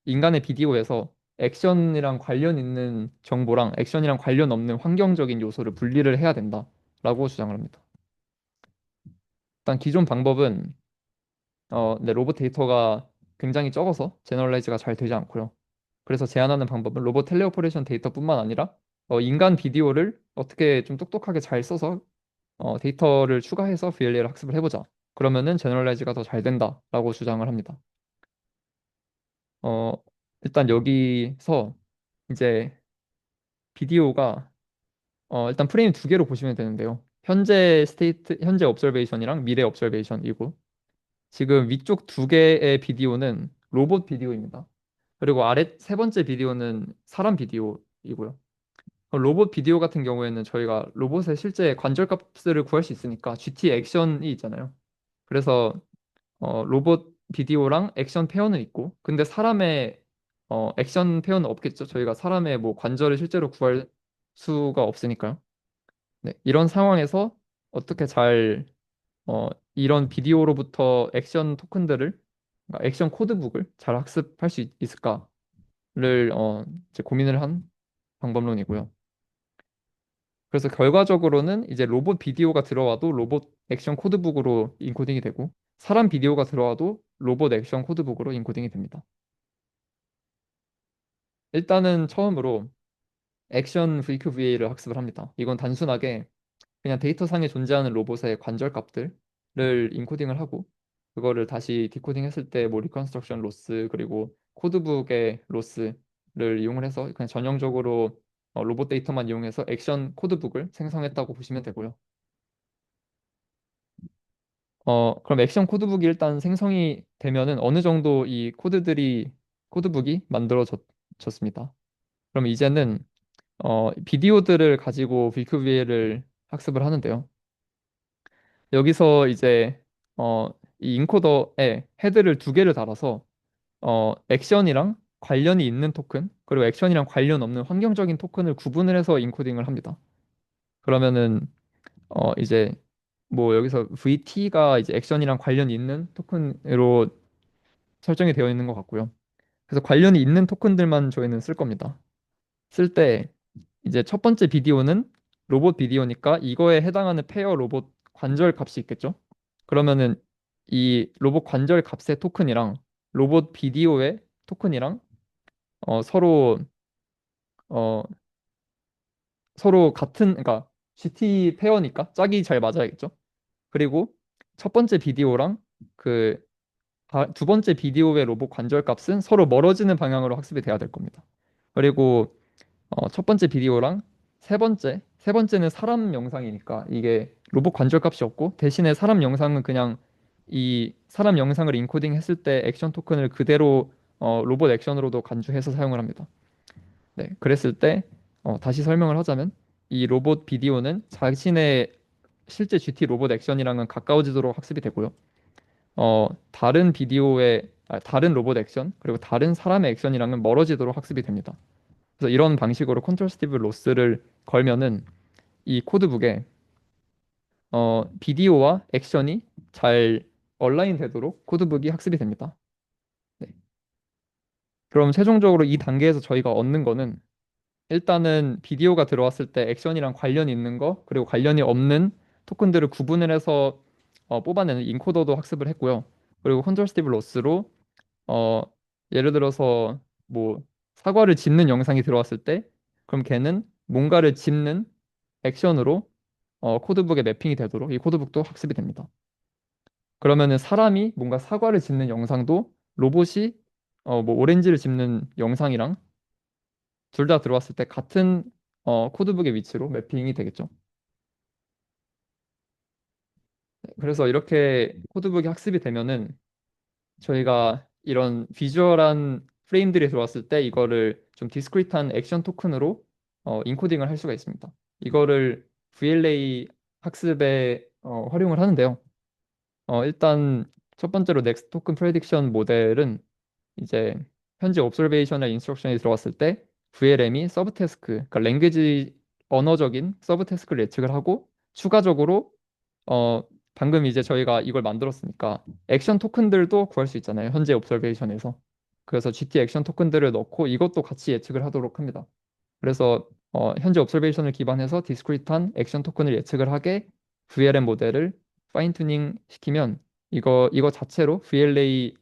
인간의 비디오에서 액션이랑 관련 있는 정보랑 액션이랑 관련 없는 환경적인 요소를 분리를 해야 된다라고 주장을 합니다. 일단 기존 방법은 네, 로봇 데이터가 굉장히 적어서 제너럴라이즈가 잘 되지 않고요. 그래서 제안하는 방법은 로봇 텔레오퍼레이션 데이터뿐만 아니라 인간 비디오를 어떻게 좀 똑똑하게 잘 써서 데이터를 추가해서 VLA를 학습을 해보자. 그러면은 제너럴라이즈가 더 잘 된다라고 주장을 합니다. 어, 일단 여기서 이제 비디오가 일단 프레임 두 개로 보시면 되는데요. 현재 옵저베이션이랑 미래 옵저베이션이고 지금 위쪽 두 개의 비디오는 로봇 비디오입니다. 그리고 아래 세 번째 비디오는 사람 비디오이고요. 로봇 비디오 같은 경우에는 저희가 로봇의 실제 관절 값을 구할 수 있으니까 GT 액션이 있잖아요. 그래서 로봇 비디오랑 액션 페어는 있고, 근데 사람의 액션 페어는 없겠죠. 저희가 사람의 뭐 관절을 실제로 구할 수가 없으니까요. 네, 이런 상황에서 어떻게 잘 이런 비디오로부터 액션 토큰들을 그러니까 액션 코드북을 잘 학습할 수 있을까를 이제 고민을 한 방법론이고요. 그래서 결과적으로는 이제 로봇 비디오가 들어와도 로봇 액션 코드북으로 인코딩이 되고 사람 비디오가 들어와도 로봇 액션 코드북으로 인코딩이 됩니다. 일단은 처음으로 액션 VQVA를 학습을 합니다. 이건 단순하게 그냥 데이터상에 존재하는 로봇의 관절 값들을 인코딩을 하고 그거를 다시 디코딩 했을 때 뭐 리컨스트럭션 로스 그리고 코드북의 로스를 이용을 해서 그냥 전형적으로 로봇 데이터만 이용해서 액션 코드북을 생성했다고 보시면 되고요. 그럼 액션 코드북이 일단 생성이 되면은 어느 정도 이 코드북이 만들어졌습니다. 그럼 이제는 비디오들을 가지고 VQVA를 학습을 하는데요. 여기서 이제 어, 이 인코더에 헤드를 두 개를 달아서 액션이랑 관련이 있는 토큰 그리고 액션이랑 관련 없는 환경적인 토큰을 구분을 해서 인코딩을 합니다. 그러면은 이제 뭐 여기서 VT가 이제 액션이랑 관련이 있는 토큰으로 설정이 되어 있는 것 같고요. 그래서 관련이 있는 토큰들만 저희는 쓸 겁니다. 쓸 때 이제 첫 번째 비디오는 로봇 비디오니까 이거에 해당하는 페어 로봇 관절 값이 있겠죠? 그러면은 이 로봇 관절 값의 토큰이랑 로봇 비디오의 토큰이랑 서로 어, 서로 같은 그러니까 GT 페어니까 짝이 잘 맞아야겠죠? 그리고 첫 번째 비디오랑 그 두 번째 비디오의 로봇 관절 값은 서로 멀어지는 방향으로 학습이 돼야 될 겁니다. 그리고 첫 번째 비디오랑 세 번째는 사람 영상이니까 이게 로봇 관절 값이 없고 대신에 사람 영상은 그냥 이 사람 영상을 인코딩 했을 때 액션 토큰을 그대로 로봇 액션으로도 간주해서 사용을 합니다. 네, 그랬을 때 다시 설명을 하자면 이 로봇 비디오는 자신의 실제 GT 로봇 액션이랑은 가까워지도록 학습이 되고요. 다른 로봇 액션 그리고 다른 사람의 액션이랑은 멀어지도록 학습이 됩니다. 그래서 이런 방식으로 컨트라스티브 로스를 걸면은 이 코드북에 비디오와 액션이 잘 얼라인 되도록 코드북이 학습이 됩니다. 네. 그럼 최종적으로 이 단계에서 저희가 얻는 거는 일단은 비디오가 들어왔을 때 액션이랑 관련이 있는 거 그리고 관련이 없는 토큰들을 구분을 해서 뽑아내는 인코더도 학습을 했고요. 그리고 컨트라스티브 로스로 어, 예를 들어서 뭐 사과를 짚는 영상이 들어왔을 때 그럼 걔는 뭔가를 짚는 액션으로 코드북에 매핑이 되도록 이 코드북도 학습이 됩니다. 그러면은 사람이 뭔가 사과를 짚는 영상도 로봇이 뭐 오렌지를 짚는 영상이랑 둘 다 들어왔을 때 같은 코드북의 위치로 매핑이 되겠죠. 네, 그래서 이렇게 코드북이 학습이 되면은 저희가 이런 비주얼한 프레임들이 들어왔을 때 이거를 좀 디스크리트한 액션 토큰으로 인코딩을 할 수가 있습니다. 이거를 VLA 학습에 활용을 하는데요. 일단 첫 번째로 넥스트 토큰 프레딕션 모델은 이제 현재 옵저베이션이나 인스트럭션이 들어왔을 때 VLM이 서브 태스크, 그러니까 랭귀지 언어적인 서브 태스크를 예측을 하고 추가적으로 어 방금 이제 저희가 이걸 만들었으니까 액션 토큰들도 구할 수 있잖아요. 현재 옵저베이션에서. 그래서 GT 액션 토큰들을 넣고 이것도 같이 예측을 하도록 합니다. 그래서 현재 옵저베이션을 기반해서 디스크리트한 액션 토큰을 예측을 하게 VLM 모델을 파인 튜닝 시키면 이거 자체로 VLA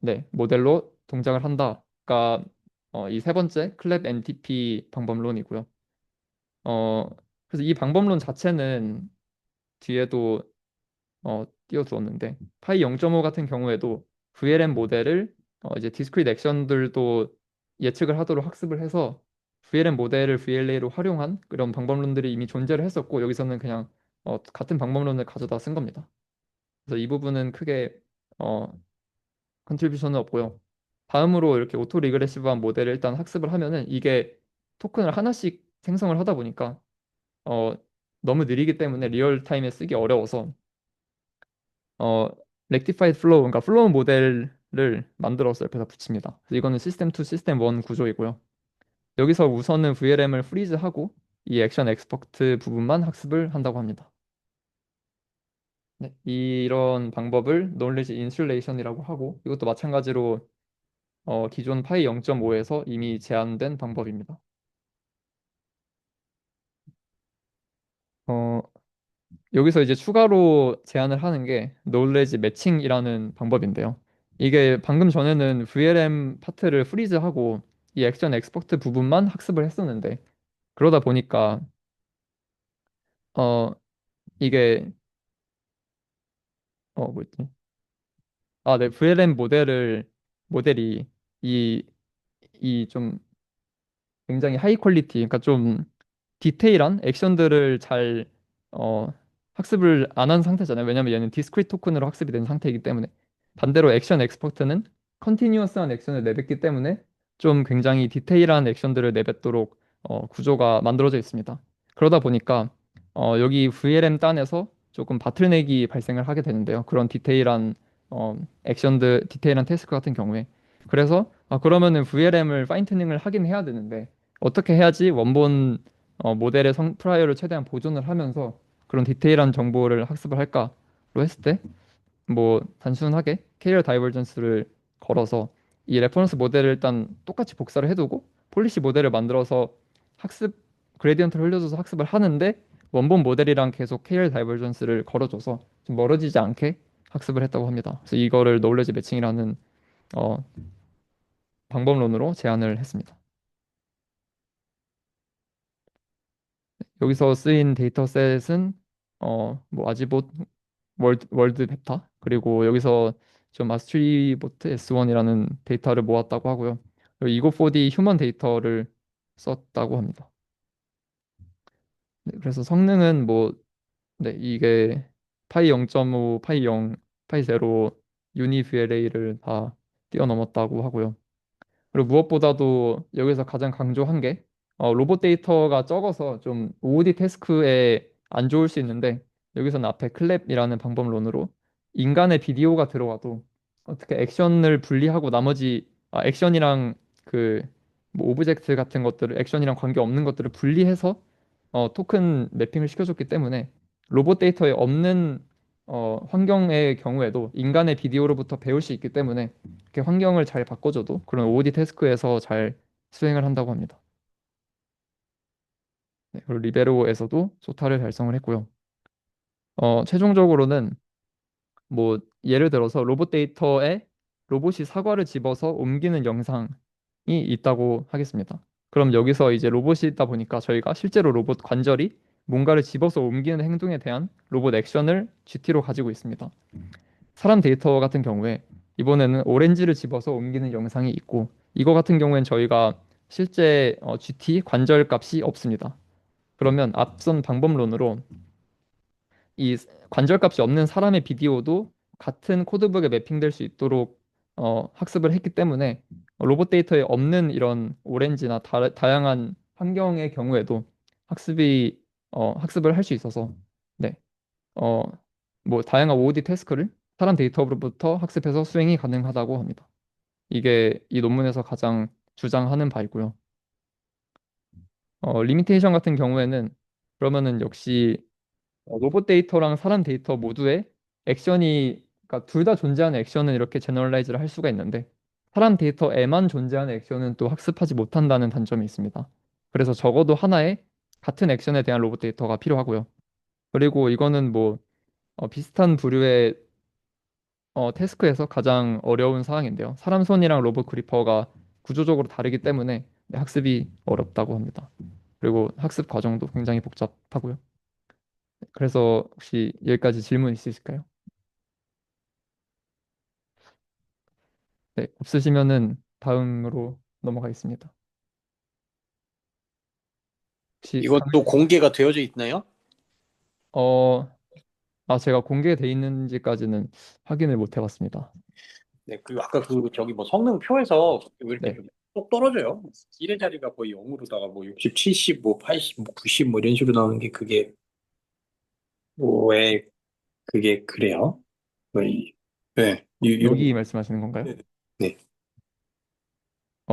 네, 모델로 동작을 한다가 이 세 번째 클랩 NTP 방법론이고요. 어, 그래서 이 방법론 자체는 뒤에도 띄워두었는데 파이 0.5 같은 경우에도 VLM 모델을 이제 디스크리트 액션들도 예측을 하도록 학습을 해서 VLM 모델을 VLA로 활용한 그런 방법론들이 이미 존재를 했었고 여기서는 그냥 같은 방법론을 가져다 쓴 겁니다. 그래서 이 부분은 크게 어, 컨트리뷰션은 없고요. 다음으로 이렇게 오토 리그레시브한 모델을 일단 학습을 하면은 이게 토큰을 하나씩 생성을 하다 보니까 어, 너무 느리기 때문에 리얼 타임에 쓰기 어려워서 어, 렉티파이드 플로우, 그러니까 플로우 모델을 만들어서 옆에다 붙입니다. 그래서 이거는 시스템 2, 시스템 1 구조이고요. 여기서 우선은 VLM을 프리즈하고 이 액션 엑스퍼트 부분만 학습을 한다고 합니다. 네, 이런 방법을 knowledge insulation이라고 하고 이것도 마찬가지로 기존 파이 0.5에서 이미 제한된 방법입니다. 어, 여기서 이제 추가로 제안을 하는 게 knowledge matching이라는 방법인데요. 이게 방금 전에는 VLM 파트를 프리즈하고 이 액션 엑스퍼트 부분만 학습을 했었는데 그러다 보니까 어 이게 뭐였지? 아, 네, VLM 모델이 이 좀 굉장히 하이 퀄리티, 그러니까 좀 디테일한 액션들을 잘 어, 학습을 안 한 상태잖아요. 왜냐면 얘는 디스크리트 토큰으로 학습이 된 상태이기 때문에. 반대로 액션 엑스퍼트는 컨티뉴어스한 액션을 내뱉기 때문에 좀 굉장히 디테일한 액션들을 내뱉도록 구조가 만들어져 있습니다. 그러다 보니까 여기 VLM 단에서 조금 바틀넥이 발생을 하게 되는데요. 그런 디테일한 디테일한 태스크 같은 경우에. 그래서 그러면은 VLM을 파인 튜닝을 하긴 해야 되는데 어떻게 해야지 원본 모델의 프라이어를 최대한 보존을 하면서 그런 디테일한 정보를 학습을 할까로 했을 때 뭐 단순하게 캐리어 다이버전스를 걸어서 이 레퍼런스 모델을 일단 똑같이 복사를 해두고 폴리시 모델을 만들어서 학습 그레디언트를 흘려줘서 학습을 하는데 원본 모델이랑 계속 캐리어 다이버전스를 걸어줘서 좀 멀어지지 않게 학습을 했다고 합니다. 그래서 이거를 노울레지 매칭이라는 어, 방법론으로 제안을 했습니다. 여기서 쓰인 데이터셋은 뭐 아지봇 월드 베타 그리고 여기서 좀 마스트리보트 S1이라는 데이터를 모았다고 하고요. 그리고 이고4D 휴먼 데이터를 썼다고 합니다. 네, 그래서 성능은 뭐 네, 이게 파이 0.5, 파이 0, 파이 0, 유니 VLA를 다 뛰어넘었다고 하고요. 그리고 무엇보다도 여기서 가장 강조한 게 로봇 데이터가 적어서 좀 OOD 태스크에 안 좋을 수 있는데 여기서는 앞에 클랩이라는 방법론으로 인간의 비디오가 들어와도 어떻게 액션을 분리하고 나머지 액션이랑 그뭐 오브젝트 같은 것들을 액션이랑 관계 없는 것들을 분리해서 토큰 매핑을 시켜줬기 때문에 로봇 데이터에 없는 환경의 경우에도 인간의 비디오로부터 배울 수 있기 때문에 이렇게 환경을 잘 바꿔줘도 그런 OOD 태스크에서 잘 수행을 한다고 합니다. 네, 그리고 리베로에서도 소타를 달성을 했고요. 최종적으로는 뭐 예를 들어서 로봇 데이터에 로봇이 사과를 집어서 옮기는 영상이 있다고 하겠습니다. 그럼 여기서 이제 로봇이 있다 보니까 저희가 실제로 로봇 관절이 뭔가를 집어서 옮기는 행동에 대한 로봇 액션을 GT로 가지고 있습니다. 사람 데이터 같은 경우에 이번에는 오렌지를 집어서 옮기는 영상이 있고 이거 같은 경우엔 저희가 실제 GT 관절 값이 없습니다. 그러면 앞선 방법론으로 이 관절 값이 없는 사람의 비디오도 같은 코드북에 매핑될 수 있도록 학습을 했기 때문에 로봇 데이터에 없는 이런 오렌지나 다양한 환경의 경우에도 학습을 할 수 있어서 네. 어, 뭐 다양한 OOD 태스크를 사람 데이터로부터 학습해서 수행이 가능하다고 합니다. 이게 이 논문에서 가장 주장하는 바이고요. 리미테이션 같은 경우에는 그러면은 역시 로봇 데이터랑 사람 데이터 모두에 액션이 그러니까 둘 다 존재하는 액션은 이렇게 제너럴라이즈를 할 수가 있는데 사람 데이터에만 존재하는 액션은 또 학습하지 못한다는 단점이 있습니다. 그래서 적어도 하나의 같은 액션에 대한 로봇 데이터가 필요하고요. 그리고 이거는 뭐 비슷한 부류의 태스크에서 가장 어려운 사항인데요. 사람 손이랑 로봇 그리퍼가 구조적으로 다르기 때문에 학습이 어렵다고 합니다. 그리고 학습 과정도 굉장히 복잡하고요. 그래서 혹시 여기까지 질문 있으실까요? 네, 없으시면은 다음으로 넘어가겠습니다. 혹시 이것도 공개가 되어져 있나요? 어, 제가 공개돼 있는지까지는 확인을 못 해봤습니다. 네, 그리고 아까 그 저기 뭐 성능표에서 왜 이렇게 네, 좀 똑 떨어져요? 1의 자리가 거의 0으로다가 뭐 60, 70, 뭐 80, 뭐 90 뭐 이런 식으로 나오는 게 그게 뭐 왜 그게 그래요? 거의 네, 이런 여기 말씀하시는 건가요? 네, 네.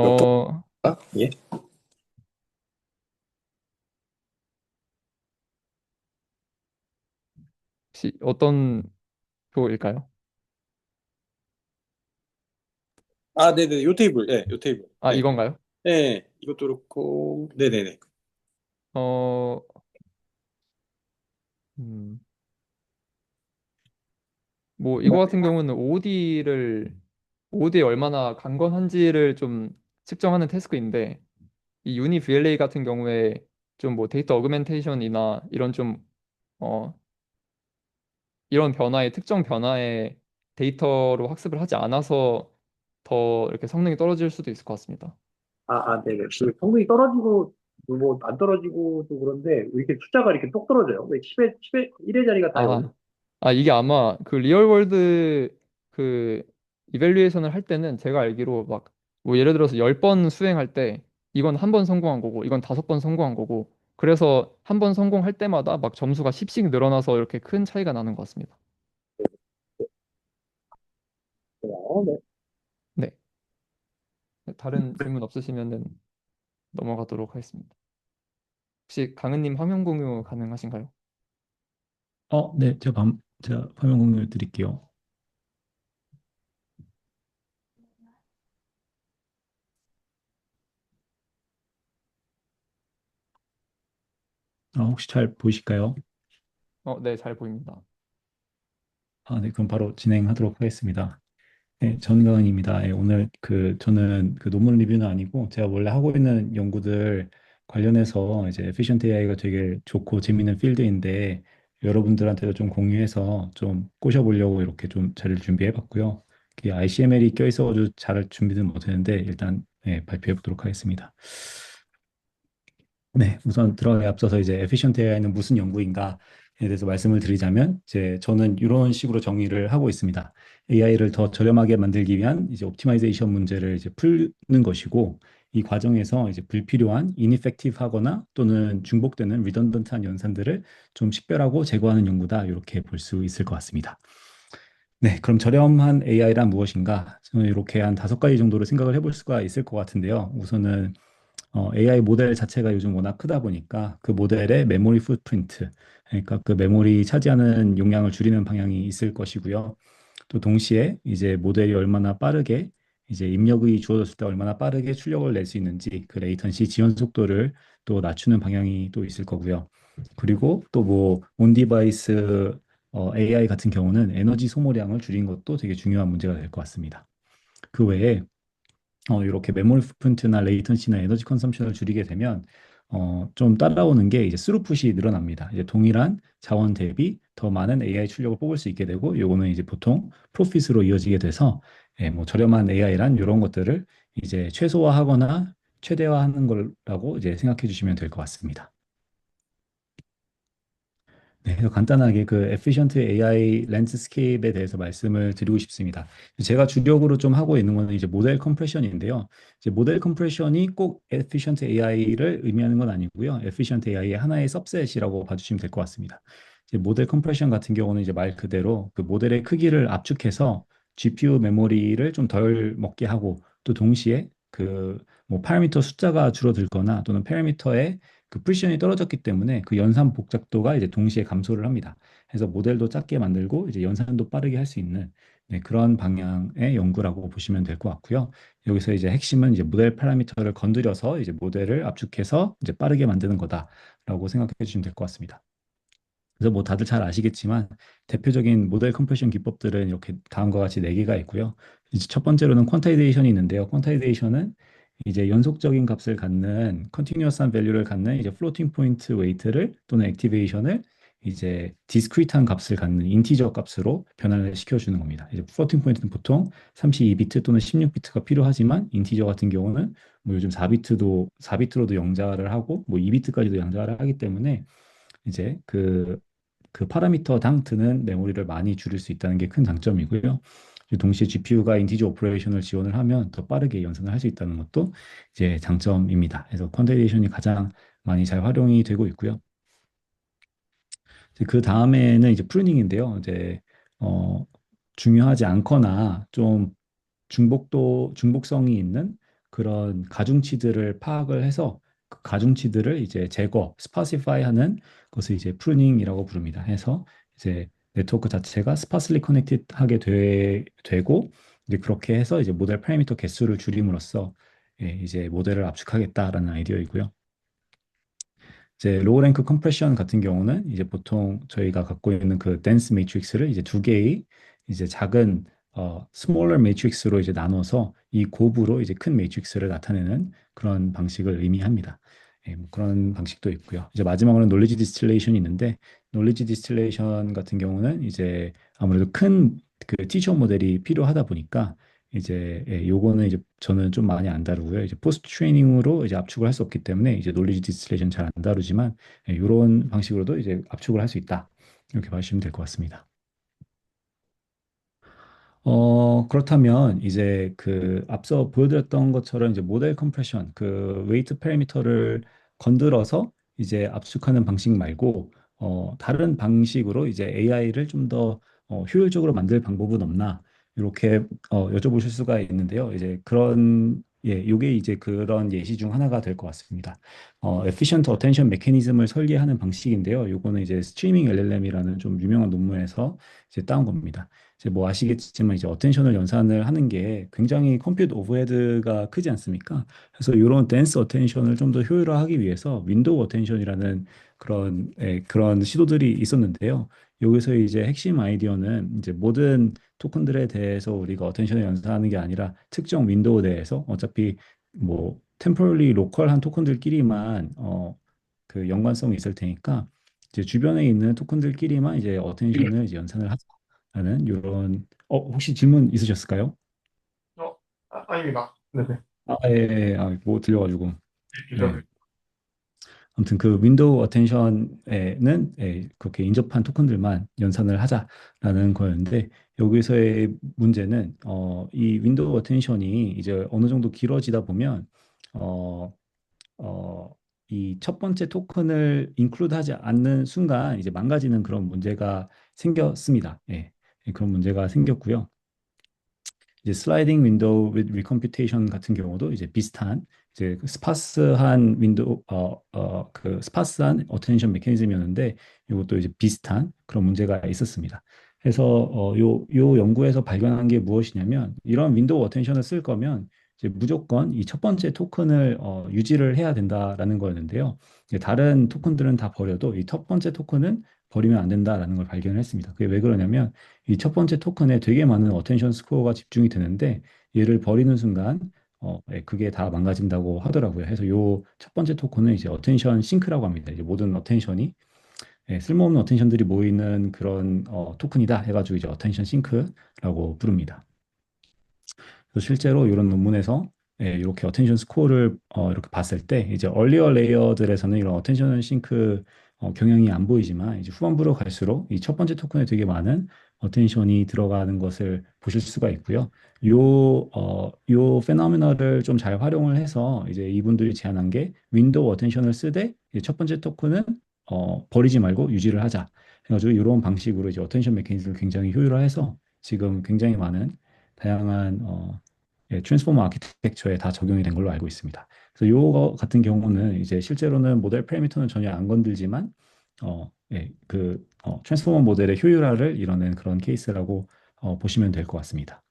몇 어, 번가? 예? 혹시 어떤 표일까요? 아, 네네. 요 테이블. 예, 요 테이블. 아, 네. 이건가요? 네, 이것도 그렇고. 네네네. 어, 음, 뭐 이거 같은 경우는 OD에 얼마나 강건한지를 좀 측정하는 태스크인데 이 유니 VLA 같은 경우에 좀 뭐 데이터 어그멘테이션이나 이런 좀 어, 이런 변화의 특정 변화의 데이터로 학습을 하지 않아서 더 이렇게 성능이 떨어질 수도 있을 것 같습니다. 네네. 그 성능이 떨어지고, 뭐, 안 떨어지고도 그런데, 왜 이렇게 숫자가 이렇게 똑 떨어져요? 왜 10회, 1의 자리가 다 여기? 아, 이게 아마 그 리얼월드 그 이밸류에이션을 할 때는 제가 알기로 막 뭐 예를 들어서 10번 수행할 때 이건 한 번 성공한 거고 이건 5번 성공한 거고 그래서 한 번 성공할 때마다 막 점수가 10씩 늘어나서 이렇게 큰 차이가 나는 것 같습니다. 네. 네. 다른 질문 없으시면은 넘어가도록 하겠습니다. 혹시 강은님 화면 공유 가능하신가요? 네, 제가 화면 공유 드릴게요. 혹시 잘 보이실까요? 네, 잘 보입니다. 네, 그럼 바로 진행하도록 하겠습니다. 네, 전가은입니다. 오늘 저는 그 논문 리뷰는 아니고 제가 원래 하고 있는 연구들 관련해서 이제 에피션트 AI가 되게 좋고 재밌는 필드인데 여러분들한테도 좀 공유해서 좀 꼬셔보려고 이렇게 좀 자료를 준비해봤고요. ICML이 껴있어가지고 잘 준비는 못했는데 일단 네, 발표해보도록 하겠습니다. 네, 우선 들어가기 앞서서 이제 에피션트 AI는 무슨 연구인가에 대해서 말씀을 드리자면 이제 저는 이런 식으로 정의를 하고 있습니다. AI를 더 저렴하게 만들기 위한 이제 옵티마이제이션 문제를 이제 푸는 것이고 이 과정에서 이제 불필요한 ineffective하거나 또는 중복되는 redundant한 연산들을 좀 식별하고 제거하는 연구다 이렇게 볼 수 있을 것 같습니다. 네, 그럼 저렴한 AI란 무엇인가? 저는 이렇게 한 5가지 정도로 생각을 해볼 수가 있을 것 같은데요. 우선은 AI 모델 자체가 요즘 워낙 크다 보니까 그 모델의 메모리 풋프린트, 그러니까 그 메모리 차지하는 용량을 줄이는 방향이 있을 것이고요. 또 동시에 이제 모델이 얼마나 빠르게 이제 입력이 주어졌을 때 얼마나 빠르게 출력을 낼 수 있는지 그 레이턴시 지연 속도를 또 낮추는 방향이 또 있을 거고요. 그리고 또 뭐 온디바이스 AI 같은 경우는 에너지 소모량을 줄인 것도 되게 중요한 문제가 될 것 같습니다. 그 외에 이렇게 메모리 풋프린트나 레이턴시나 에너지 컨섬션을 줄이게 되면 좀 따라오는 게 이제 스루풋이 늘어납니다. 이제 동일한 자원 대비 더 많은 AI 출력을 뽑을 수 있게 되고 요거는 이제 보통 프로핏으로 이어지게 돼서 뭐 저렴한 AI란 이런 것들을 이제 최소화하거나 최대화하는 거라고 이제 생각해 주시면 될 것 같습니다. 네, 그래서 간단하게 그 efficient AI 랜드스케이프에 대해서 말씀을 드리고 싶습니다. 제가 주력으로 좀 하고 있는 거는 이제 모델 컴프레션인데요. 이제 모델 컴프레션이 꼭 efficient AI를 의미하는 건 아니고요. efficient AI의 하나의 सब셋이라고 봐주시면 될 것 같습니다. 이제 모델 컴프레션 같은 경우는 이제 말 그대로 그 모델의 크기를 압축해서 GPU 메모리를 좀 덜 먹게 하고 또 동시에 그 뭐 파라미터 숫자가 줄어들거나 또는 파라미터의 그 프리시전이 떨어졌기 때문에 그 연산 복잡도가 이제 동시에 감소를 합니다. 그래서 모델도 작게 만들고 이제 연산도 빠르게 할 수 있는 네, 그런 방향의 연구라고 보시면 될 것 같고요. 여기서 이제 핵심은 이제 모델 파라미터를 건드려서 이제 모델을 압축해서 이제 빠르게 만드는 거다라고 생각해 주시면 될 것 같습니다. 그래서 뭐 다들 잘 아시겠지만 대표적인 모델 컴프레션 기법들은 이렇게 다음과 같이 네 개가 있고요. 이제 첫 번째로는 퀀타이제이션이 있는데요. 퀀타이제이션은 이제 연속적인 값을 갖는 컨티뉴어스한 밸류를 갖는 이제 플로팅 포인트 웨이트를 또는 액티베이션을 이제 디스크리트한 값을 갖는 인티저 값으로 변환을 시켜주는 겁니다. 이제 플로팅 포인트는 보통 32비트 또는 16비트가 필요하지만 인티저 같은 경우는 뭐 요즘 4비트로도 영자를 하고 뭐 2비트까지도 영자를 하기 때문에 이제 그 파라미터당 드는 메모리를 많이 줄일 수 있다는 게 큰 장점이고요. 동시에 GPU가 인티저 오퍼레이션을 지원을 하면 더 빠르게 연산을 할 수 있다는 것도 이제 장점입니다. 그래서 퀀타이제이션이 가장 많이 잘 활용이 되고 있고요. 이제 그 다음에는 이제 프루닝인데요. 이제 어, 중요하지 않거나 좀 중복성이 있는 그런 가중치들을 파악을 해서 그 가중치들을 이제 제거, 스파시파이 하는 것을 이제 프루닝이라고 부릅니다. 해서 이제 네트워크 자체가 스파스리 커넥티드하게 되고 이제 그렇게 해서 이제 모델 파라미터 개수를 줄임으로써 이제 모델을 압축하겠다라는 아이디어이고요. 이제 로우 랭크 컴프레션 같은 경우는 이제 보통 저희가 갖고 있는 그 덴스 매트릭스를 이제 두 개의 이제 작은 스몰러 매트릭스로 이제 나눠서 이 곱으로 이제 큰 매트릭스를 나타내는 그런 방식을 의미합니다. 뭐 그런 방식도 있고요. 이제 마지막으로는 놀리지 디스틸레이션이 있는데 놀리지 디스틸레이션 같은 경우는 이제 아무래도 큰 그 티셔 모델이 필요하다 보니까 이제 요거는 이제 저는 좀 많이 안 다루고요. 이제 포스트 트레이닝으로 이제 압축을 할 수 없기 때문에 이제 놀리지 디스틸레이션 잘 안 다루지만 이런 방식으로도 이제 압축을 할 수 있다. 이렇게 봐주시면 될 것 같습니다. 그렇다면 이제 그 앞서 보여드렸던 것처럼 이제 모델 컴프레션, 그 웨이트 패러미터를 건드려서 이제 압축하는 방식 말고 다른 방식으로 이제 AI를 좀 더 효율적으로 만들 방법은 없나? 이렇게 여쭤보실 수가 있는데요. 이제 그런 요게 이제 그런 예시 중 하나가 될 것 같습니다. efficient attention mechanism을 설계하는 방식인데요. 요거는 이제 스트리밍 LLM이라는 좀 유명한 논문에서 이제 따온 겁니다. 이제 뭐 아시겠지만 이제 어텐션을 연산을 하는 게 굉장히 컴퓨트 오버헤드가 크지 않습니까? 그래서 이런 댄스 어텐션을 좀 더 효율화하기 위해서 윈도우 어텐션이라는 그런 시도들이 있었는데요. 여기서 이제 핵심 아이디어는 이제 모든 토큰들에 대해서 우리가 어텐션을 연산하는 게 아니라 특정 윈도우 내에서 어차피 뭐 템포럴리 로컬한 토큰들끼리만 그 연관성이 있을 테니까 이제 주변에 있는 토큰들끼리만 이제 어텐션을 이제 연산을 하는 이런 혹시 질문 있으셨을까요? 아닙니다. 네네. 뭐 들려가지고 네. 괜찮아요. 아무튼 그 윈도우 어텐션에는 그렇게 인접한 토큰들만 연산을 하자라는 거였는데 여기서의 문제는 이 윈도우 어텐션이 이제 어느 정도 길어지다 보면 어, 이 첫 번째 토큰을 인클루드하지 않는 순간 이제 망가지는 그런 문제가 생겼습니다. 그런 문제가 생겼고요. 이제 슬라이딩 윈도우 with recomputation 같은 경우도 이제 비슷한 이제 그 스파스한 윈도우 그 스파스한 어텐션 메커니즘이었는데 이것도 이제 비슷한 그런 문제가 있었습니다. 그래서 요 연구에서 발견한 게 무엇이냐면 이런 윈도우 어텐션을 쓸 거면 이제 무조건 이 첫 번째 토큰을 유지를 해야 된다라는 거였는데요. 이제 다른 토큰들은 다 버려도 이 첫 번째 토큰은 버리면 안 된다라는 걸 발견을 했습니다. 그게 왜 그러냐면 이 첫 번째 토큰에 되게 많은 어텐션 스코어가 집중이 되는데 얘를 버리는 순간 그게 다 망가진다고 하더라고요. 그래서 요 첫 번째 토큰은 이제 어텐션 싱크라고 합니다. 이제 모든 어텐션이 쓸모없는 어텐션들이 모이는 그런 토큰이다 해가지고 이제 어텐션 싱크라고 부릅니다. 그래서 실제로 이런 논문에서 이렇게 어텐션 스코어를 이렇게 봤을 때 이제 얼리어 레이어들에서는 이런 어텐션 싱크 경향이 안 보이지만 이제 후반부로 갈수록 이 첫 번째 토큰에 되게 많은 어텐션이 들어가는 것을 보실 수가 있고요. 요 페노메나를 좀 잘 활용을 해서 이제 이분들이 제안한 게 윈도우 어텐션을 쓰되 이제 첫 번째 토큰은 버리지 말고 유지를 하자. 해가지고 이런 방식으로 이제 어텐션 메커니즘을 굉장히 효율화해서 지금 굉장히 많은 다양한 트랜스포머 아키텍처에 다 적용이 된 걸로 알고 있습니다. 그래서 요거 같은 경우는 이제 실제로는 모델 패러미터는 전혀 안 건들지만 트랜스포머 모델의 효율화를 이뤄낸 그런 케이스라고 보시면 될 것 같습니다.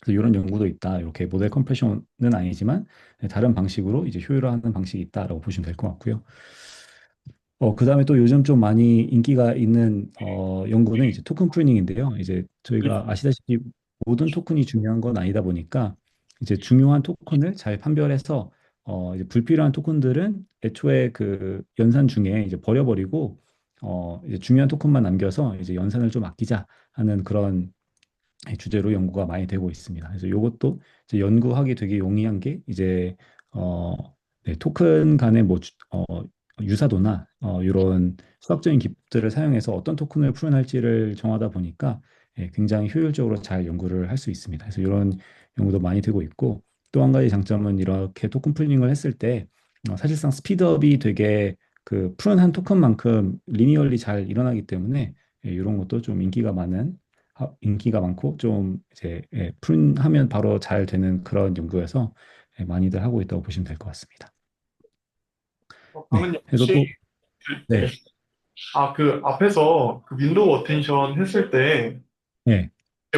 그래서 이런 연구도 있다. 이렇게 모델 컴프레션은 아니지만 다른 방식으로 이제 효율화하는 방식이 있다라고 보시면 될 것 같고요. 그다음에 또 요즘 좀 많이 인기가 있는 연구는 이제 토큰 프루닝인데요. 이제 저희가 아시다시피 모든 토큰이 중요한 건 아니다 보니까 이제 중요한 토큰을 잘 판별해서 이제 불필요한 토큰들은 애초에 그 연산 중에 이제 버려버리고 이제 중요한 토큰만 남겨서 이제 연산을 좀 아끼자 하는 그런 주제로 연구가 많이 되고 있습니다. 그래서 이것도 이제 연구하기 되게 용이한 게 이제 어, 토큰 간의 뭐 유사도나 이런 수학적인 기법들을 사용해서 어떤 토큰을 풀어낼지를 정하다 보니까 굉장히 효율적으로 잘 연구를 할 수 있습니다. 그래서 이런 연구도 많이 되고 있고 또 한 가지 장점은 이렇게 토큰 풀링을 했을 때 사실상 스피드업이 되게 그 푸른 한 토큰만큼 리니얼리 잘 일어나기 때문에 이런 것도 좀 인기가 많고 좀 이제 푸른하면 바로 잘 되는 그런 연구여서 많이들 하고 있다고 보시면 될 것 같습니다. 네, 그러면 그래서 혹시 또 네. 네. 아, 그 앞에서 그 윈도우 어텐션 했을 때, 네.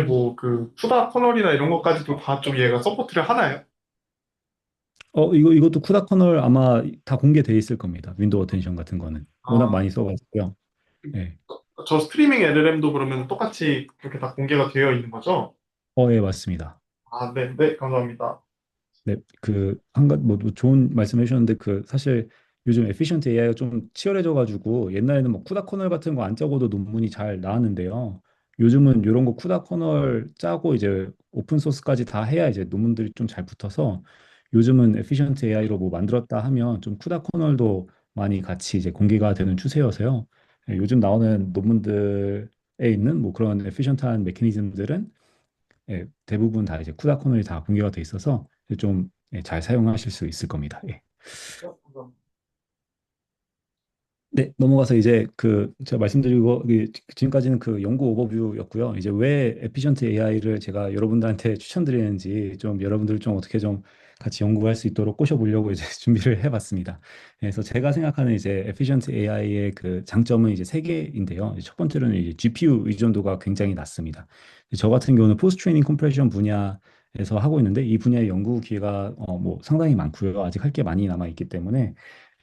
뭐 그 쿠다 커널이나 이런 것까지도 다 좀 얘가 서포트를 하나요? 이것도 쿠다 커널 아마 다 공개돼 있을 겁니다. 윈도우 어텐션 같은 거는. 워낙 아, 많이 써가지고요. 네. 저 스트리밍 LLM도 그러면 똑같이 그렇게 다 공개가 되어 있는 거죠? 예, 맞습니다. 아, 네, 네, 감사합니다. 네, 한 가지 뭐 좋은 말씀 해주셨는데 사실 요즘 에피션트 AI가 좀 치열해져가지고 옛날에는 뭐 쿠다 커널 같은 거 안 짜고도 논문이 잘 나왔는데요. 요즘은 이런 거 쿠다 커널 짜고 이제 오픈 소스까지 다 해야 이제 논문들이 좀 잘 붙어서 요즘은 에피션트 AI로 뭐 만들었다 하면 좀 쿠다 커널도 많이 같이 이제 공개가 되는 추세여서요. 요즘 나오는 논문들에 있는 뭐 그런 에피션트한 메커니즘들은 대부분 다 이제 쿠다 커널이 다 공개가 돼 있어서 좀 잘 사용하실 수 있을 겁니다. 예. 네, 넘어가서 이제 제가 말씀드리고 지금까지는 그 연구 오버뷰였고요. 이제 왜 에피션트 AI를 제가 여러분들한테 추천드리는지 좀 여러분들 좀 어떻게 좀 같이 연구할 수 있도록 꼬셔보려고 이제 준비를 해봤습니다. 그래서 제가 생각하는 이제 에피션트 AI의 그 장점은 이제 세 개인데요. 첫 번째로는 이제 GPU 의존도가 굉장히 낮습니다. 저 같은 경우는 포스트 트레이닝 컴프레션 분야에서 하고 있는데 이 분야의 연구 기회가 뭐 상당히 많고요. 아직 할 게 많이 남아 있기 때문에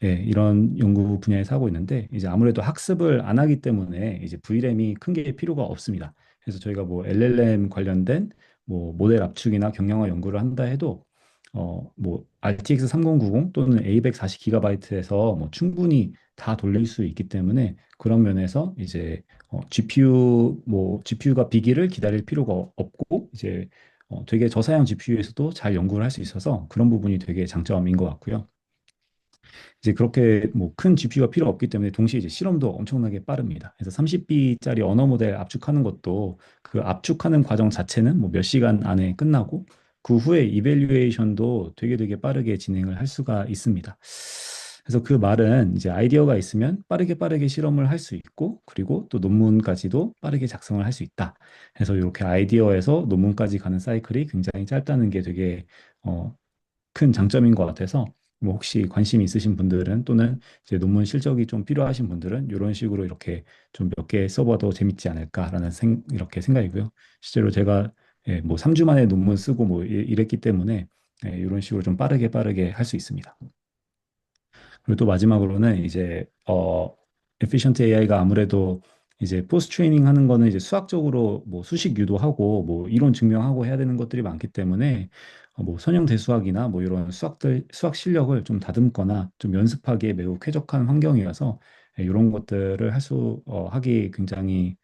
이런 연구 분야에서 하고 있는데 이제 아무래도 학습을 안 하기 때문에 이제 VRAM이 큰 게 필요가 없습니다. 그래서 저희가 뭐 LLM 관련된 뭐 모델 압축이나 경량화 연구를 한다 해도 뭐 RTX 3090 또는 A140GB에서 뭐 충분히 다 돌릴 수 있기 때문에 그런 면에서 이제 GPU가 비기를 기다릴 필요가 없고 이제 되게 저사양 GPU에서도 잘 연구를 할 수 있어서 그런 부분이 되게 장점인 것 같고요. 이제 그렇게 뭐 큰 GPU가 필요 없기 때문에 동시에 이제 실험도 엄청나게 빠릅니다. 그래서 30B짜리 언어 모델 압축하는 것도 그 압축하는 과정 자체는 뭐 몇 시간 안에 끝나고 그 후에 이벨리에이션도 되게 빠르게 진행을 할 수가 있습니다. 그래서 그 말은 이제 아이디어가 있으면 빠르게 실험을 할 수 있고 그리고 또 논문까지도 빠르게 작성을 할 수 있다. 그래서 이렇게 아이디어에서 논문까지 가는 사이클이 굉장히 짧다는 게 되게 어, 큰 장점인 것 같아서 뭐 혹시 관심 있으신 분들은 또는 이제 논문 실적이 좀 필요하신 분들은 이런 식으로 이렇게 좀 몇 개 써봐도 재밌지 않을까라는 이렇게 생각이고요. 실제로 제가 뭐 3주 만에 논문 쓰고 뭐 이랬기 때문에 이런 식으로 좀 빠르게 할 수 있습니다. 그리고 또 마지막으로는 이제 efficient AI가 아무래도 이제 포스트 트레이닝 하는 거는 이제 수학적으로 뭐 수식 유도하고 뭐 이론 증명하고 해야 되는 것들이 많기 때문에 뭐 선형 대수학이나 뭐 이런 수학 실력을 좀 다듬거나 좀 연습하기에 매우 쾌적한 환경이어서 이런 것들을 하기 굉장히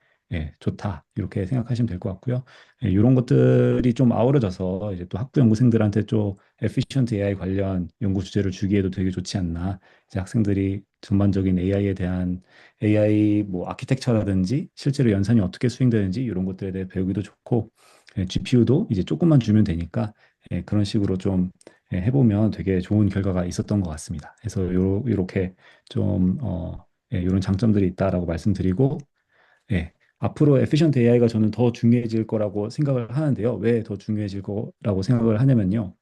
좋다 이렇게 생각하시면 될 것 같고요. 이런 것들이 좀 아우러져서 이제 또 학부 연구생들한테 좀 efficient AI 관련 연구 주제를 주기에도 되게 좋지 않나. 이제 학생들이 전반적인 AI에 대한 AI 뭐 아키텍처라든지 실제로 연산이 어떻게 수행되는지 이런 것들에 대해 배우기도 좋고 GPU도 이제 조금만 주면 되니까 그런 식으로 좀 해보면 되게 좋은 결과가 있었던 것 같습니다. 그래서 요렇게 좀 이런 장점들이 있다라고 말씀드리고 앞으로 efficient AI가 저는 더 중요해질 거라고 생각을 하는데요. 왜 더 중요해질 거라고 생각을 하냐면요.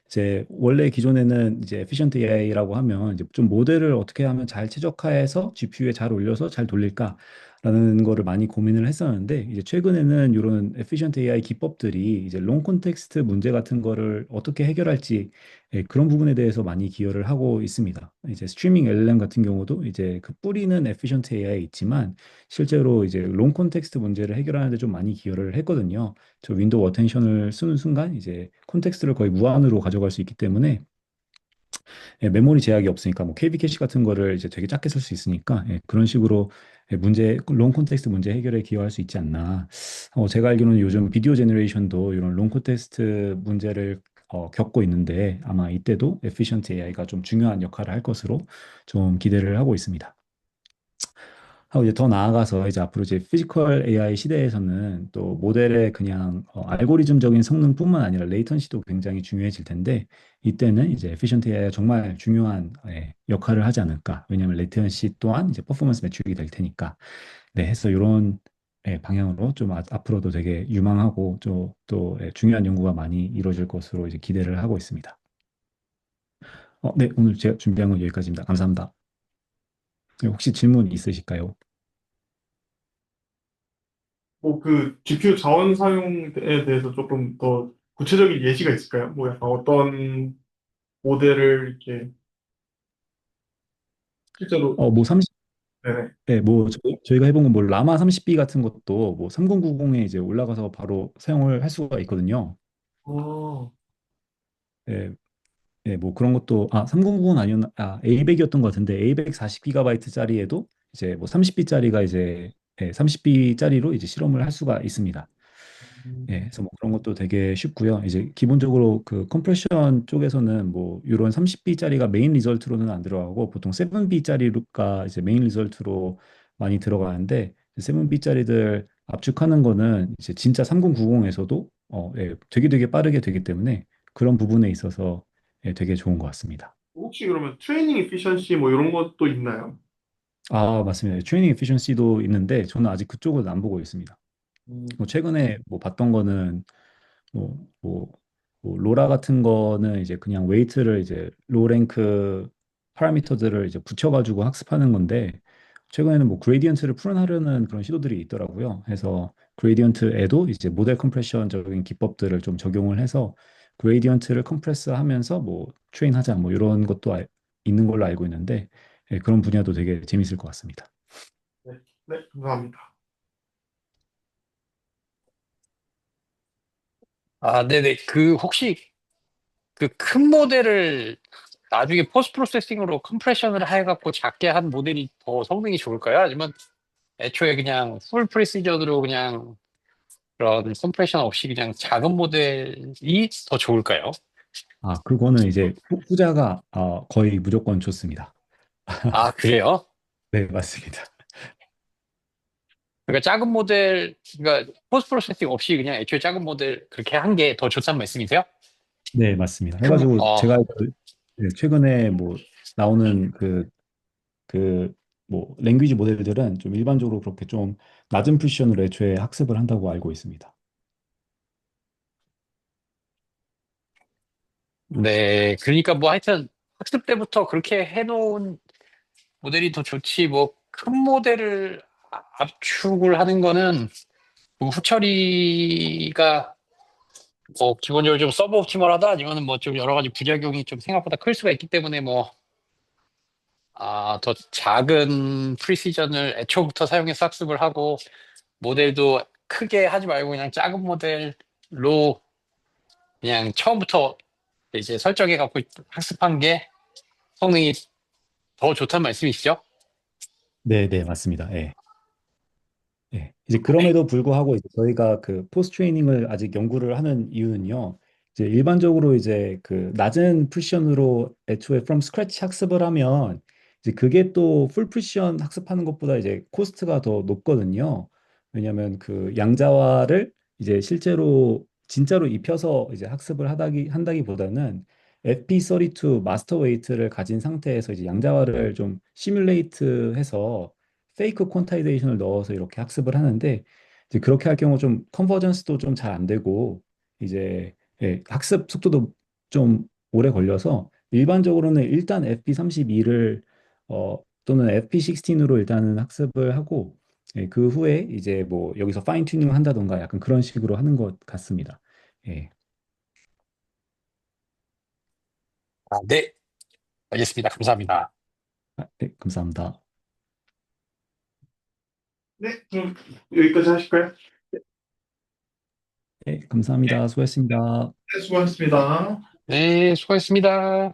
이제 원래 기존에는 이제 efficient AI라고 하면 이제 좀 모델을 어떻게 하면 잘 최적화해서 GPU에 잘 올려서 잘 돌릴까라는 거를 많이 고민을 했었는데 이제 최근에는 이런 efficient AI 기법들이 이제 롱 콘텍스트 문제 같은 거를 어떻게 해결할지 그런 부분에 대해서 많이 기여를 하고 있습니다. 이제 스트리밍 LLM 같은 경우도 이제 그 뿌리는 efficient AI 있지만 실제로 이제 롱 콘텍스트 문제를 해결하는 데 좀 많이 기여를 했거든요. 저 윈도우 어텐션을 쓰는 순간 이제 콘텍스트를 거의 무한으로 가져갈 수 있기 때문에 메모리 제약이 없으니까 뭐 KB 캐시 같은 거를 이제 되게 작게 쓸 수 있으니까 그런 식으로 롱 콘텍스트 문제 해결에 기여할 수 있지 않나. 제가 알기로는 요즘 비디오 제너레이션도 이런 롱 콘텍스트 문제를 겪고 있는데 아마 이때도 에피션트 AI가 좀 중요한 역할을 할 것으로 좀 기대를 하고 있습니다. 하고 이제 더 나아가서 이제 앞으로 이제 피지컬 AI 시대에서는 또 모델의 그냥 알고리즘적인 성능뿐만 아니라 레이턴시도 굉장히 중요해질 텐데 이때는 이제 에피션트 AI가 정말 중요한 역할을 하지 않을까. 왜냐하면 레이턴시 또한 이제 퍼포먼스 매출이 될 테니까. 네, 해서 이런 방향으로 좀 앞으로도 되게 유망하고 또 중요한 연구가 많이 이루어질 것으로 이제 기대를 하고 있습니다. 네, 오늘 제가 준비한 건 여기까지입니다. 감사합니다. 혹시 질문 있으실까요? 뭐 그 GPU 자원 사용에 대해서 조금 더 구체적인 예시가 있을까요? 뭐 약간 어떤 모델을 이렇게 실제로. 뭐 네네. 네, 뭐 저희가 해본 건 뭐 라마 30B 같은 것도 뭐 3090에 이제 올라가서 바로 사용을 할 수가 있거든요. 어, 네, 네, 뭐 그런 것도 3090은 아니었나 A100이었던 것 같은데 A100 40GB짜리에도 이제 뭐 30B짜리가 이제 30B짜리로 이제 실험을 할 수가 있습니다. 예, 그래서 뭐 그런 것도 되게 쉽고요. 이제 기본적으로 그 컴프레션 쪽에서는 뭐 이런 30B짜리가 메인 리절트로는 안 들어가고 보통 7B짜리가 이제 메인 리절트로 많이 들어가는데 7B짜리들 압축하는 거는 이제 진짜 3090에서도 되게 빠르게 되기 때문에 그런 부분에 있어서 되게 좋은 것 같습니다. 혹시 그러면 트레이닝 에피션시 뭐 이런 것도 있나요? 맞습니다. 트레이닝 에피션시도 있는데 저는 아직 그쪽은 안 보고 있습니다. 뭐 최근에 뭐 봤던 거는 뭐, 뭐, 뭐 로라 같은 거는 이제 그냥 웨이트를 이제 로 랭크 파라미터들을 이제 붙여가지고 학습하는 건데 최근에는 뭐 그레디언트를 풀어나가려는 그런 시도들이 있더라고요. 해서 그레디언트에도 이제 모델 컴프레션적인 기법들을 좀 적용을 해서 그레디언트를 컴프레스하면서 뭐 트레인하자 뭐 이런 것도 있는 걸로 알고 있는데 그런 분야도 되게 재밌을 것 같습니다. 네, 네, 감사합니다. 아, 네네. 그 혹시 그 큰 모델을 나중에 포스트 프로세싱으로 컴프레션을 해갖고 작게 한 모델이 더 성능이 좋을까요? 아니면 애초에 그냥 풀 프리시전으로 그냥 그런 컴프레션 없이 그냥 작은 모델이 더 좋을까요? 그거는 이제 후자가 거의 무조건 좋습니다. 아, 그래요? 네, 맞습니다. 그러니까 작은 모델, 그러니까 포스트 프로세싱 없이 그냥 애초에 작은 모델 그렇게 한 게 더 좋다는 말씀이세요? 네, 맞습니다. 큰, 해가지고 제가 최근에 뭐 나오는 뭐 랭귀지 모델들은 좀 일반적으로 그렇게 좀 낮은 프리시션으로 애초에 학습을 한다고 알고 있습니다. 네. 그러니까 뭐 하여튼 학습 때부터 그렇게 해놓은 모델이 더 좋지, 뭐 큰 모델을 압축을 하는 거는 뭐 후처리가 뭐 기본적으로 좀 서브 옵티멀하다 아니면은 뭐 좀 여러 가지 부작용이 좀 생각보다 클 수가 있기 때문에 뭐 더 작은 프리시전을 애초부터 사용해서 학습을 하고 모델도 크게 하지 말고 그냥 작은 모델로 그냥 처음부터 이제 설정해 갖고 학습한 게 성능이 더 좋다는 말씀이시죠? 네, 네, 맞습니다. 예. 예. 이제 그럼에도 불구하고 이제 저희가 그 포스트 트레이닝을 아직 연구를 하는 이유는요. 이제 일반적으로 이제 그 낮은 프리시션으로 애초에 from scratch 학습을 하면 이제 그게 또 풀 프리시션 학습하는 것보다 이제 코스트가 더 높거든요. 왜냐하면 그 양자화를 이제 실제로 진짜로 입혀서 이제 학습을 한다기보다는 FP32 마스터 웨이트를 가진 상태에서 이제 양자화를 좀 시뮬레이트해서 페이크 퀀타이제이션을 넣어서 이렇게 학습을 하는데 이제 그렇게 할 경우 좀 컨버전스도 좀 잘 안 되고 이제 학습 속도도 좀 오래 걸려서 일반적으로는 일단 FP32를 또는 FP16으로 일단은 학습을 하고 그 후에 이제 뭐 여기서 파인 튜닝을 한다던가 약간 그런 식으로 하는 것 같습니다. 예. 아, 네. 알겠습니다. 감사합니다. 네, 감사합니다. 네, 그럼 여기까지 하실까요? 네, 감사합니다. 수고했습니다. 네, 수고하셨습니다. 네, 수고하셨습니다.